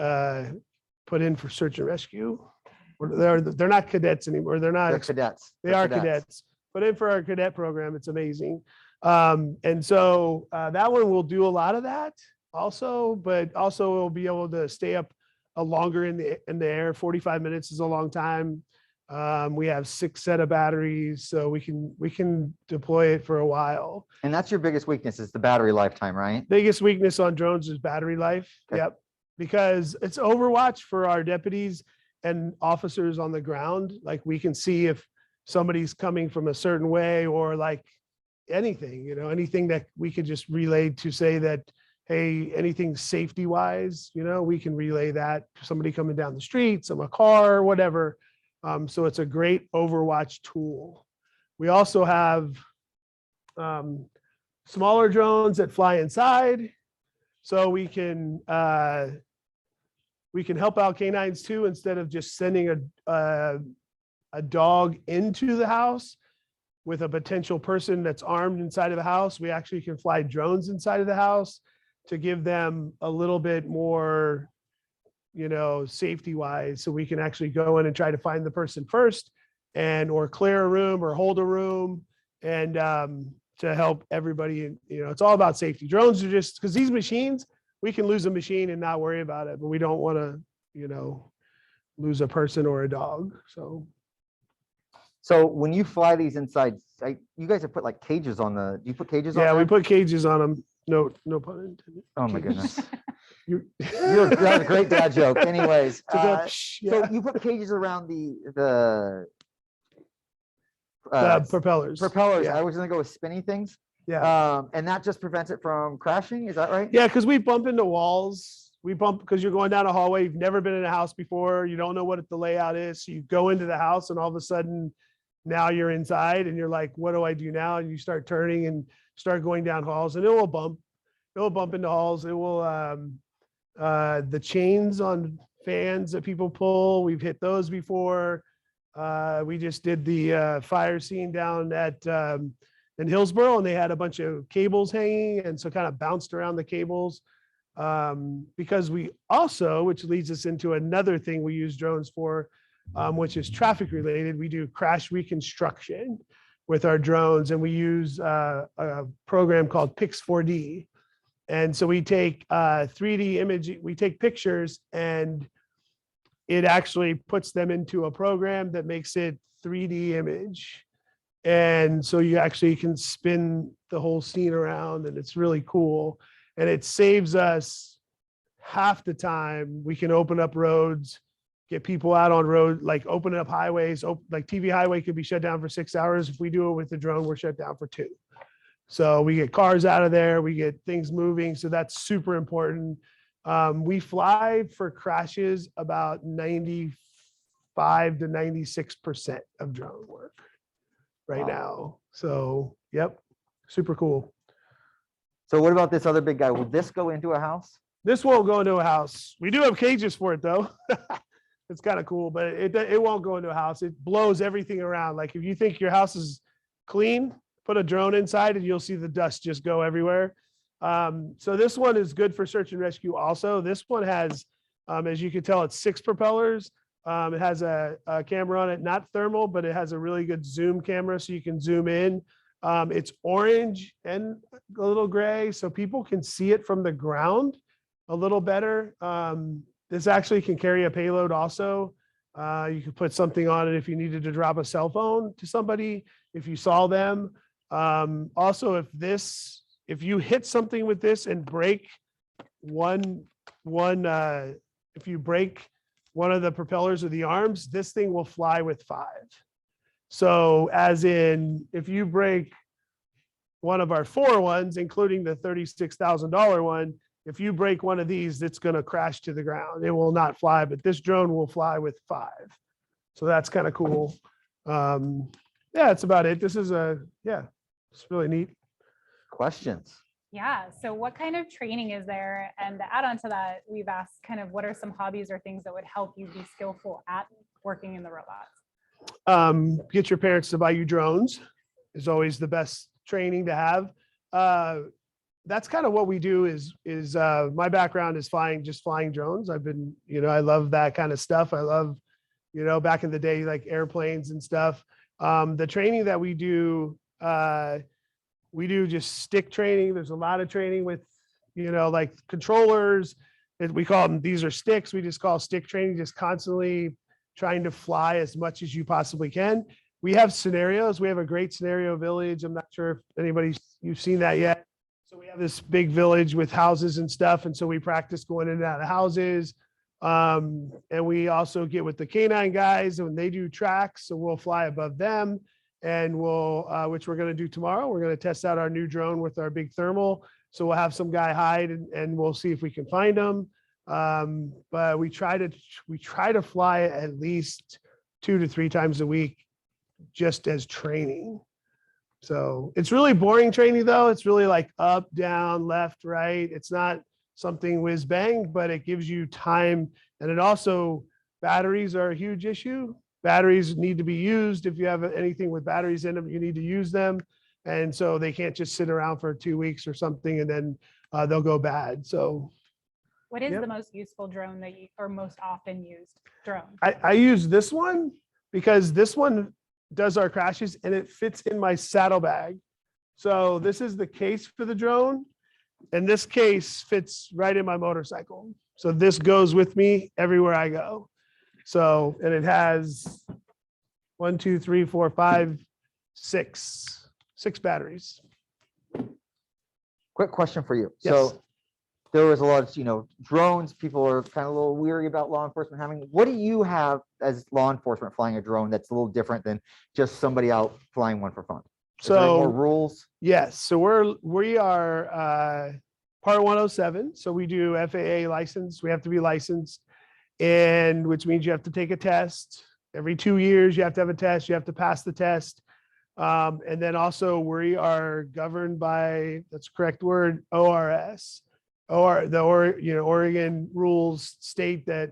put in for search and rescue. They're not cadets anymore. They're not. They're cadets. They They're are cadets. Put in for our cadet program. It's amazing. And so that one will do a lot of that also, but also we'll be able to stay up longer in the air. 45 minutes is a long time. We have 6 set of batteries, so we can deploy it for a while. And that's your biggest weakness is the battery lifetime, right? Biggest weakness on drones is battery life. Okay. Yep. Because it's Overwatch for our deputies and officers on the ground. Like we can see if somebody's coming from a certain way or like anything, anything that we could just relay to say that, hey, anything safety wise, we can relay that to somebody coming down the street, a car, whatever. So it's a great Overwatch tool. We also have smaller drones that fly inside. So we can help out canines too, instead of just sending a dog into the house with a potential person that's armed inside of the house. We actually can fly drones inside of the house to give them a little bit more, safety wise. So we can actually go in and try to find the person first or clear a room or hold a room and to help everybody. It's all about safety. Drones are just because these machines, we can lose a machine and not worry about it, but we don't want to, lose a person or a dog. So when you fly these inside, you guys have put like cages on do you put cages on? Yeah, we them? put cages on them. No pun intended. Oh my Cages. goodness. That was a great dad joke. Anyways, Yeah. so you put cages around the Propellers. propellers. Yeah. I was gonna go with spinny things. Yeah. And that just prevents it from crashing. Is that right? Yeah, because we bump into walls. We bump because you're going down a hallway. You've never been in a house before. You don't know what the layout is. So you go into the house and all of a sudden now you're inside and you're like, what do I do now? And you start turning and start going down halls and it will bump. It will bump into halls. It will the chains on fans that people pull. We've hit those before. We just did the fire scene down at in Hillsborough, and they had a bunch of cables hanging, and so kind of bounced around the cables. Because we also, which leads us into another thing we use drones for, which is traffic related. We do crash reconstruction with our drones, and we use a program called Pix4D. And so we take 3D image, we take pictures, and it actually puts them into a program that makes it 3D image. And so you actually can spin the whole scene around, and it's really cool. And it saves us half the time. We can open up roads, get people out on road, like open up highways. Like TV highway could be shut down for 6 hours. If we do it with the drone, we're shut down for 2. So we get cars out of there, we get things moving. So that's super important. We fly for crashes about 95 to 96% of drone work right now. So, yep, super cool. So what about this other big guy? Will this go into a house? This won't go into a house. We do have cages for it though. It's kind of cool, but it won't go into a house. It blows everything around. Like if you think your house is clean, put a drone inside and you'll see the dust just go everywhere. So this one is good for search and rescue also. This one has, as you can tell, it's 6 propellers. It has a camera on it, not thermal, but it has a really good zoom camera so you can zoom in. It's orange and a little gray, so people can see it from the ground a little better. This actually can carry a payload also. You could put something on it if you needed to drop a cell phone to somebody, if you saw them. Also, if you hit something with this and break if you break one of the propellers or the arms, this thing will fly with 5. So as in, if you break one of our 4 ones, including the $36,000 one, if you break one of these, it's going to crash to the ground. It will not fly, but this drone will fly with 5. So that's kind of cool. Yeah, that's about it. This is it's really neat. Questions? Yeah. So what kind of training is there? And to add on to that, we've asked kind of what are some hobbies or things that would help you be skillful at working in the robots? Get your parents to buy you drones is always the best training to have. that's kind of what we do is my background is flying drones. I've been, I love that kind of stuff. I love, back in the day, like airplanes and stuff. The training that we do just stick training. There's a lot of training with, like controllers. We call them, these are sticks. We just call stick training, just constantly trying to fly as much as you possibly can. We have scenarios. We have a great scenario village. I'm not sure if you've seen that yet. So we have this big village with houses and stuff. And so we practice going in and out of houses. And we also get with the Canine guys and they do tracks. So we'll fly above them and which we're going to do tomorrow. We're going to test out our new drone with our big thermal. So we'll have some guy hide and we'll see if we can find them. But we try to fly at least 2 to 3 times a week just as training. So it's really boring training though. It's really like up, down, left, right. It's not something whiz bang, but it gives you time. And it also, batteries are a huge issue. Batteries need to be used. If you have anything with batteries in them, you need to use them. And so they can't just sit around for 2 weeks or something and then they'll go bad. So What is Yep. the most useful drone that you, or most often used drone? I use this one because this one does our crashes and it fits in my saddlebag. So this is the case for the drone. And this case fits right in my motorcycle. So this goes with me everywhere I go. So, and it has 1, 2, 3, 4, 5, 6 batteries. Quick question for you. Yes. So there was a lot of, drones. People are kind of a little weary about law enforcement having. What do you have as law enforcement flying a drone that's a little different than just somebody out flying one for fun? Is there any more rules? Yes. So we are Part 107. So we do FAA license. We have to be licensed, and which means you have to take a test every 2 years. You have to have a test. You have to pass the test. And then also we are governed by, that's the correct word, ORS. Oregon rules state that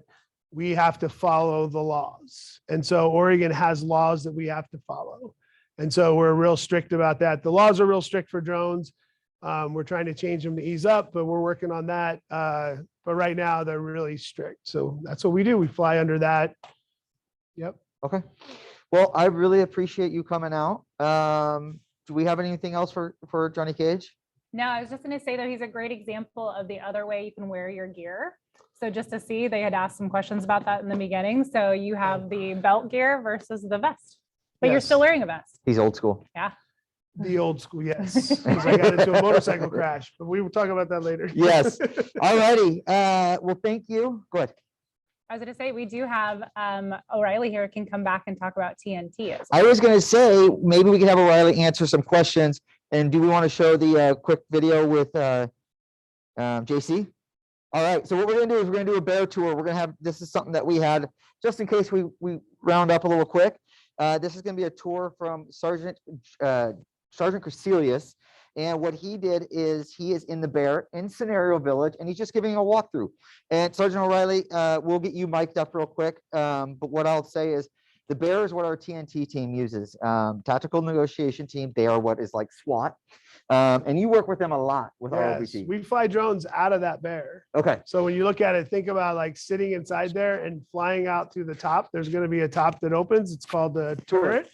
we have to follow the laws. And so Oregon has laws that we have to follow. And so we're real strict about that. The laws are real strict for drones. We're trying to change them to ease up, but we're working on that. But right now they're really strict. So that's what we do. We fly under that. Yep. Okay. Well, I really appreciate you coming out. Do we have anything else for Johnny Cage? No, I was just going to say that he's a great example of the other way you can wear your gear. So just to see, they had asked some questions about that in the beginning. So you have the belt gear versus the vest, but you're Yes. still wearing a vest. He's old school. Yeah. The old school, yes. Because I got into a motorcycle crash, but we will talk about that later. Yes. All righty. Well, thank you. Go ahead. I was going to say, we do have O'Reilly here can come back and talk about TNT as well. I was going to say, maybe we can have O'Reilly answer some questions. And do we want to show the quick video with JC? All right. So what we're going to do is we're going to do a bear tour. We're going to have, this is something that we had, just in case we round up a little quick. This is going to be a tour from Sergeant Crecilius. And what he did is he is in the bear in Scenario Village, and he's just giving a walkthrough. And Sergeant O'Reilly, we'll get you mic'd up real quick. But what I'll say is the bear is what our TNT team uses. Tactical Negotiation Team. They are what is like SWAT. And you work with them a lot with Yes, ROVT. we fly drones out of that bear. Okay. So when you look at it, think about like sitting inside there and flying out through the top. There's going to be a top that opens. It's called the turret.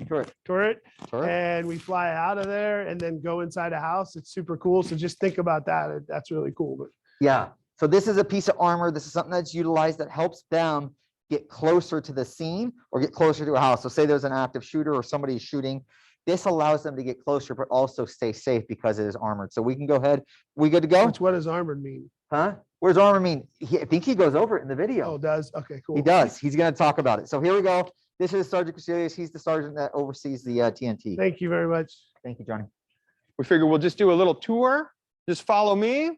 And we fly out of there and then go inside a house. It's super cool. So just think about that. That's really cool. But Yeah. So this is a piece of armor. This is something that's utilized that helps them get closer to the scene or get closer to a house. So say there's an active shooter or somebody's shooting. This allows them to get closer, but also stay safe because it is armored. So we can go ahead. We good to go? what does armored mean? Huh? What does armor mean? I think he goes over it in the video. Oh, it does? Okay, cool. He does. He's going to talk about it. So here we go. This is Sergeant Crecilius. He's the sergeant that oversees the TNT. Thank you very much. Thank you, Johnny. We figure we'll just do a little tour. Just follow me.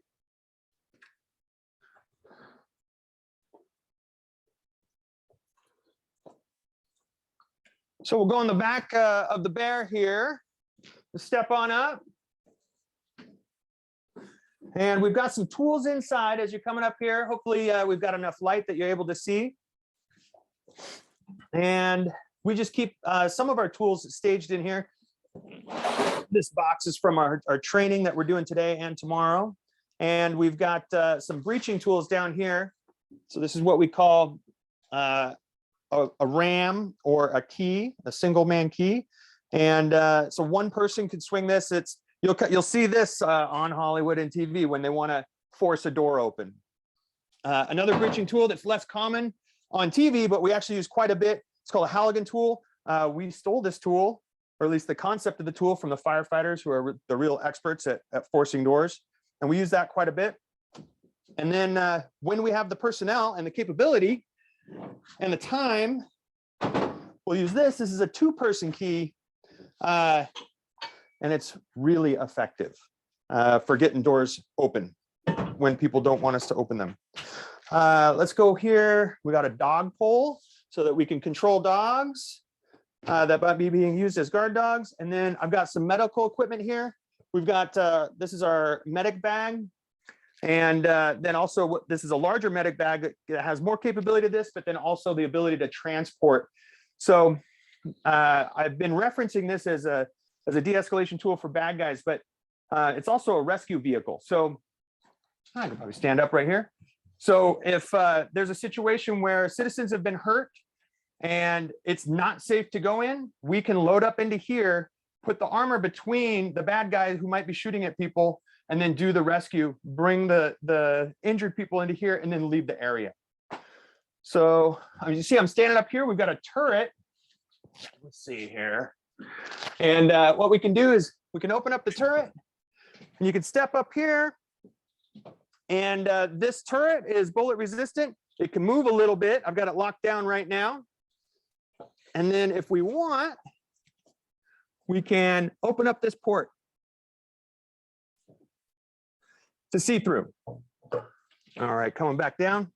So we'll go in the back of the bear here. We'll step on up. And we've got some tools inside as you're coming up here. Hopefully we've got enough light that you're able to see. And we just keep some of our tools staged in here. This box is from our training that we're doing today and tomorrow. And we've got some breaching tools down here. So this is what we call a ram or a key, a single man key. And so one person could swing this. You'll see this on Hollywood and TV when they want to force a door open. Another breaching tool that's less common on TV, but we actually use quite a bit. It's called a Halligan tool. We stole this tool, or at least the concept of the tool, from the firefighters, who are the real experts at forcing doors. And we use that quite a bit. And then when we have the personnel and the capability and the time, we'll use this. This is a 2-person key. And it's really effective for getting doors open when people don't want us to open them. Let's go here. We got a dog pole so that we can control dogs that might be being used as guard dogs. And then I've got some medical equipment here. We've got, this is our medic bag. And then also this is a larger medic bag that has more capability to this, but then also the ability to transport. So I've been referencing this as a de-escalation tool for bad guys, but it's also a rescue vehicle. So I can probably stand up right here. So if there's a situation where citizens have been hurt and it's not safe to go in, we can load up into here, put the armor between the bad guys who might be shooting at people, and then do the rescue, bring the injured people into here, and then leave the area. So you see I'm standing up here. We've got a turret. Let's see here. And what we can do is we can open up the turret, and you can step up here. And this turret is bullet resistant. It can move a little bit. I've got it locked down right now. And then if we want, we can open up this port to see through. All right, coming back down.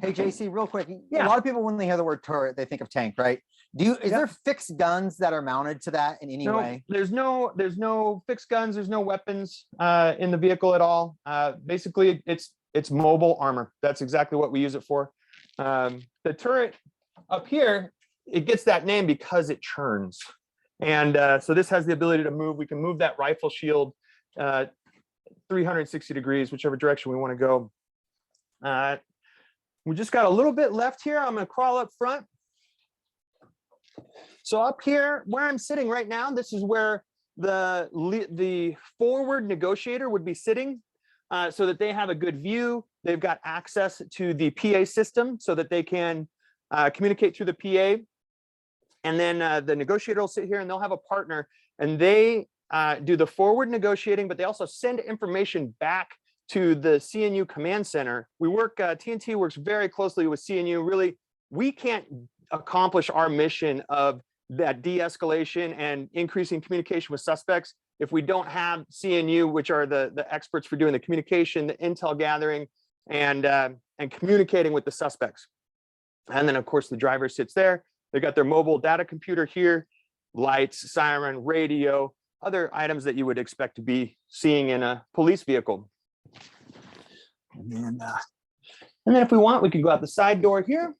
Hey, JC, real quick. Yeah. A lot of people, when they hear the word turret, they think of tank, right? Is there fixed guns that are mounted to that in any way? There's no fixed guns. There's no weapons in the vehicle at all. Basically, it's mobile armor. That's exactly what we use it for. The turret up here, it gets that name because it churns. And so this has the ability to move. We can move that rifle shield 360 degrees, whichever direction we want to go. We just got a little bit left here. I'm going to crawl up front. So up here, where I'm sitting right now, this is where the forward negotiator would be sitting, so that they have a good view. They've got access to the PA system so that they can communicate through the PA. And then the negotiator will sit here, and they'll have a partner, and they do the forward negotiating, but they also send information back to the CNU command center. TNT works very closely with CNU. Really, we can't accomplish our mission of that de-escalation and increasing communication with suspects if we don't have CNU, which are the experts for doing the communication, the intel gathering, and communicating with the suspects. And then, of course, the driver sits there. They got their mobile data computer here, lights, siren, radio, other items that you would expect to be seeing in a police vehicle. And then if we want, we can go out the side door here.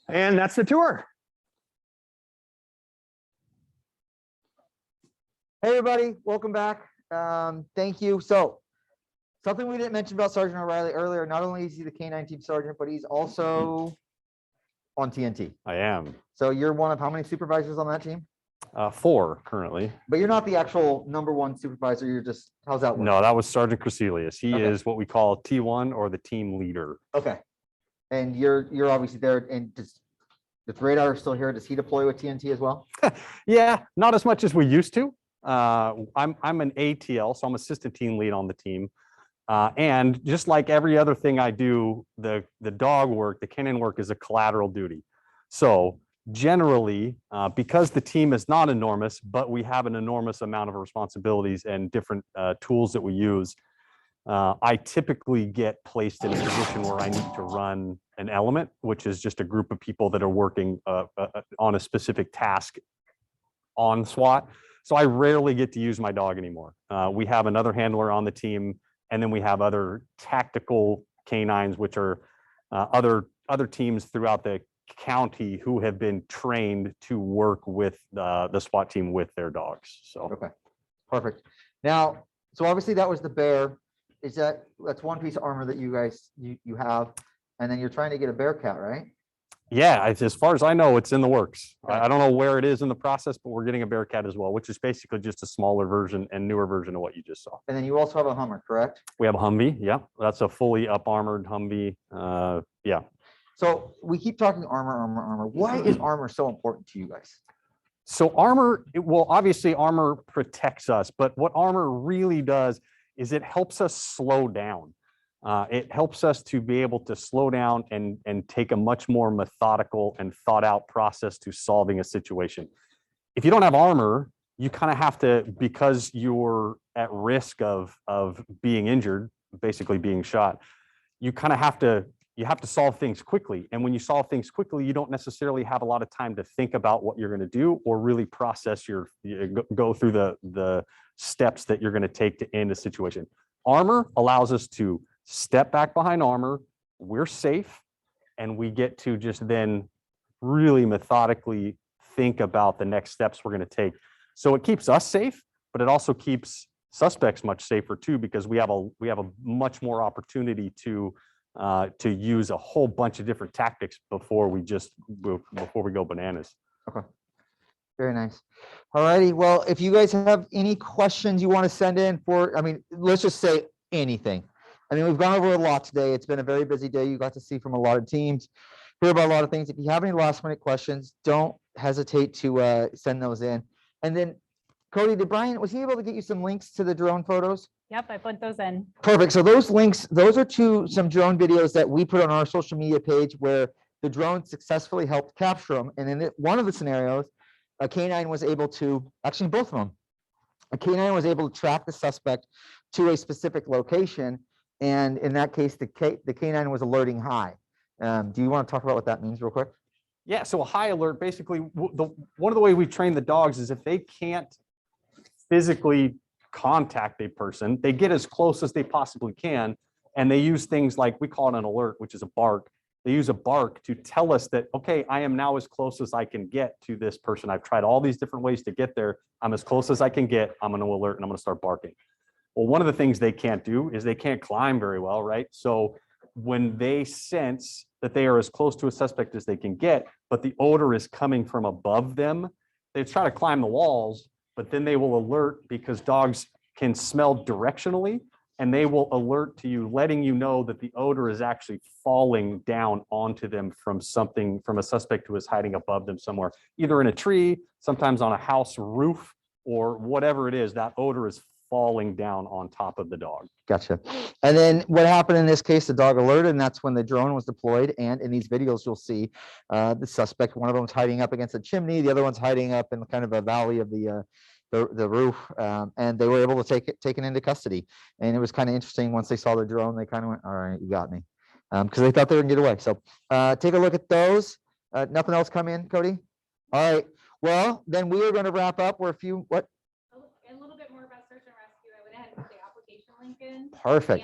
And that's the tour. Hey, everybody, welcome back. Thank you. So something we didn't mention about Sergeant O'Reilly earlier, not only is he the Canine team sergeant, but he's also on TNT. I am. So you're one of how many supervisors on that team? 4 currently. But you're not the actual #1 supervisor. You're just, how's that work? No, that was Sergeant Crecelius. He Okay. is what we call T1 or the team leader. Okay. And you're obviously there, and does Radar still here? Does he deploy with TNT as well? Yeah, not as much as we used to. I'm an ATL, so I'm assistant team lead on the team. And just like every other thing I do, the dog work, the canine work is a collateral duty. So generally, because the team is not enormous, but we have an enormous amount of responsibilities and different tools that we use, I typically get placed in a position where I need to run an element, which is just a group of people that are working on a specific task on SWAT. So I rarely get to use my dog anymore. We have another handler on the team, and then we have other tactical canines, which are other teams throughout the county who have been trained to work with the SWAT team with their dogs. So Okay, perfect. Now, so obviously that was the bear. That's one piece of armor that you guys you have, and then you're trying to get a bear cat, right? yeah, as far as I know, it's in the works. Okay. I don't know where it is in the process, but we're getting a bear cat as well, which is basically just a smaller version and newer version of what you just saw. And then you also have a Hummer, correct? We have a Humvee. Yeah, that's a fully up armored Humvee. Yeah. So we keep talking armor. Why is armor so important to you guys? So armor, well, obviously armor protects us, but what armor really does is it helps us slow down. It helps us to be able to slow down and take a much more methodical and thought out process to solving a situation. If you don't have armor, you kind of have to, because you're at risk of being injured, basically being shot, you kind of have to solve things quickly. And when you solve things quickly, you don't necessarily have a lot of time to think about what you're going to do or really process go through the steps that you're going to take to end a situation. Armor allows us to step back behind armor, we're safe, and we get to just then really methodically think about the next steps we're going to take. So it keeps us safe, but it also keeps suspects much safer too, because we have a much more opportunity to use a whole bunch of different tactics before we go bananas. Okay. Very nice. All righty. Well, if you guys have any questions you want to send in let's just say anything. We've gone over a lot today. It's been a very busy day. You got to see from a lot of teams, hear about a lot of things. If you have any last minute questions, don't hesitate to send those in. And then Cody, was he able to get you some links to the drone photos? Yep, I put those in. Perfect. So those links, those are to some drone videos that we put on our social media page where the drone successfully helped capture them. And in one of the scenarios, a canine was able to, actually both of them, a canine was able to track the suspect to a specific location. And in that case, the canine was alerting high. Do you want to talk about what that means real quick? Yeah, so a high alert, basically, one of the ways we train the dogs is if they can't physically contact a person, they get as close as they possibly can, and they use things like, we call it an alert, which is a bark. They use a bark to tell us that, okay, I am now as close as I can get to this person. I've tried all these different ways to get there. I'm as close as I can get. I'm going to alert and I'm going to start barking. Well, one of the things they can't do is they can't climb very well, right? So when they sense that they are as close to a suspect as they can get, but the odor is coming from above them, they try to climb the walls, but then they will alert, because dogs can smell directionally, and they will alert to you, letting you know that the odor is actually falling down onto them from a suspect who is hiding above them somewhere, either in a tree, sometimes on a house roof, or whatever it is. That odor is falling down on top of the dog. Gotcha. And then what happened in this case, the dog alerted, and that's when the drone was deployed. And in these videos, you'll see the suspect, one of them is hiding up against a chimney, the other one's hiding up in kind of a valley of the roof, and they were able to take it into custody. And it was kind of interesting. Once they saw the drone, they kind of went, all right, you got me, because they thought they were gonna get away. So take a look at those. Nothing else come in, Cody? All right. Well, then we are going to wrap up. We're a little bit more about search and rescue. I went ahead and put the application link in. Perfect.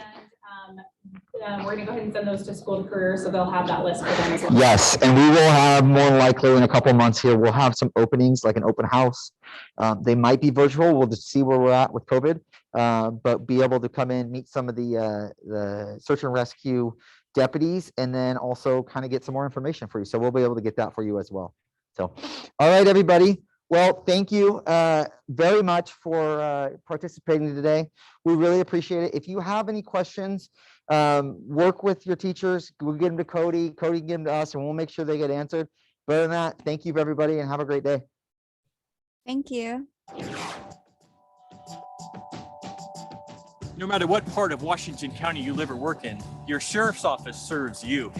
And we're going to go ahead and send those to School to Career, so they'll have that list for them as well. Yes, and we will have, more likely in a couple of months here, we'll have some openings, like an open house. They might be virtual. We'll just see where we're at with COVID, but be able to come in, meet some of the search and rescue deputies, and then also kind of get some more information for you. So we'll be able to get that for you as well. So, all right, everybody. Well, thank you very much for participating today. We really appreciate it. If you have any questions, work with your teachers. We'll get them to Cody. Cody can give them to us, and we'll make sure they get answered. But other than that, thank you, everybody, and have a great day. Thank you. No matter what part of Washington County you live or work in, your sheriff's office serves you.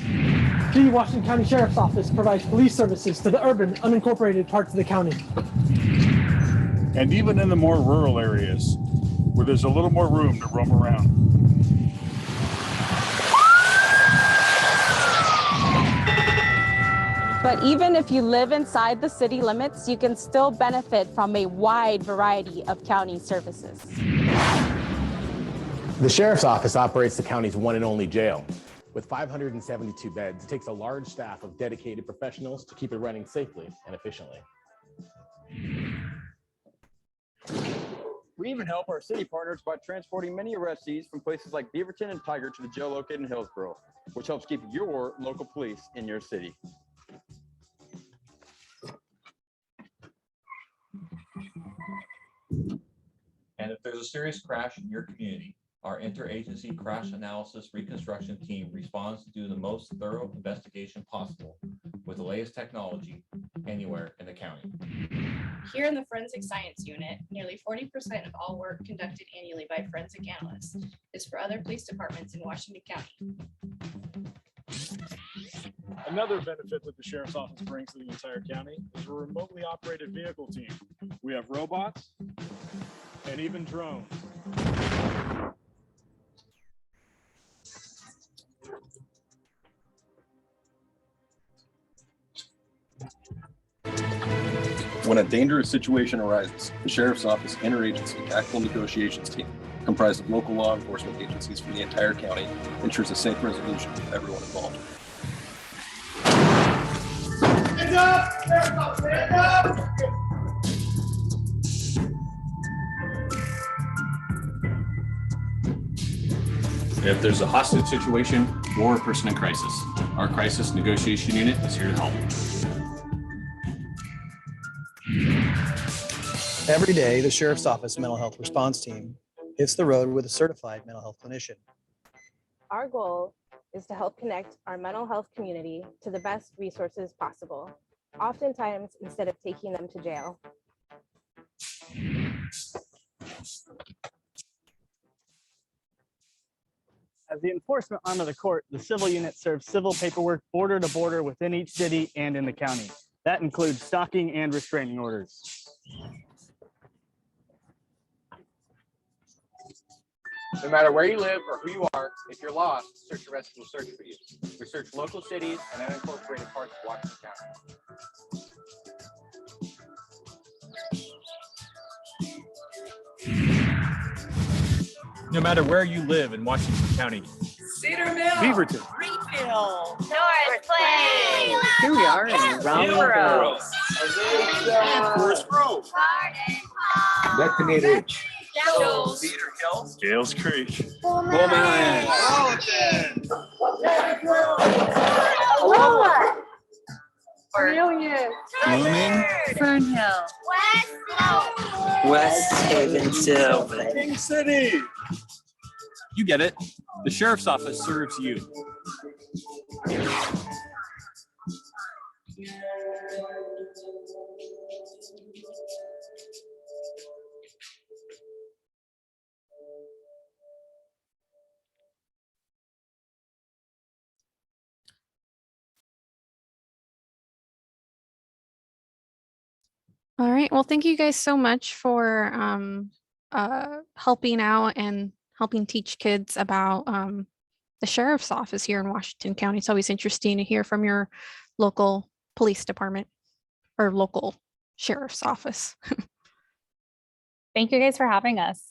The Washington County Sheriff's Office provides police services to the urban, unincorporated parts of the county. And even in the more rural areas, where there's a little more room to roam around. But even if you live inside the city limits, you can still benefit from a wide variety of county services. The Sheriff's Office operates the county's one and only jail. With 572 beds, it takes a large staff of dedicated professionals to keep it running safely and efficiently. We even help our city partners by transporting many arrestees from places like Beaverton and Tiger to the jail located in Hillsborough, which helps keep your local police in your city. And if there's a serious crash in your community, our interagency crash analysis reconstruction team responds to do the most thorough investigation possible with the latest technology anywhere in the county. Here in the Forensic Science Unit, nearly 40% of all work conducted annually by forensic analysts is for other police departments in Washington County. Another benefit that the Sheriff's Office brings to the entire county is a remotely operated vehicle team. We have robots and even drones. When a dangerous situation arises, the Sheriff's Office Interagency Tactical Negotiations Team, comprised of local law enforcement agencies from the entire county, ensures a safe resolution for everyone involved. Hands up! Hands up! If there's a hostage situation or a person in crisis, our crisis negotiation unit is here to help. Every day, the Sheriff's Office Mental Health Response Team hits the road with a certified mental health clinician. Our goal is to help connect our mental health community to the best resources possible, oftentimes instead of taking them to jail. As the enforcement arm of the court, the civil unit serves civil paperwork border to border within each city and in the county. That includes stalking and restraining orders. No matter where you live or who you are, if you're lost, Search and Rescue will search for you. We search local cities and unincorporated parts of Washington County. No matter where you live in Washington County, Cedar Mill, Beaverton, Greenville, North Plains, here we are in Hillsborough, Forest Grove, Lexington Ridge, Cedar Hill, Gales Creek, Bowman, Brilliant, Blooming, Fernhill, West Haven, Sylvan. King City. You get it. The Sheriff's Office serves you. All right. Well, thank you guys so much for helping out and helping teach kids about the sheriff's office here in Washington County. It's always interesting to hear from your local police department or local sheriff's office. Thank you guys for having us.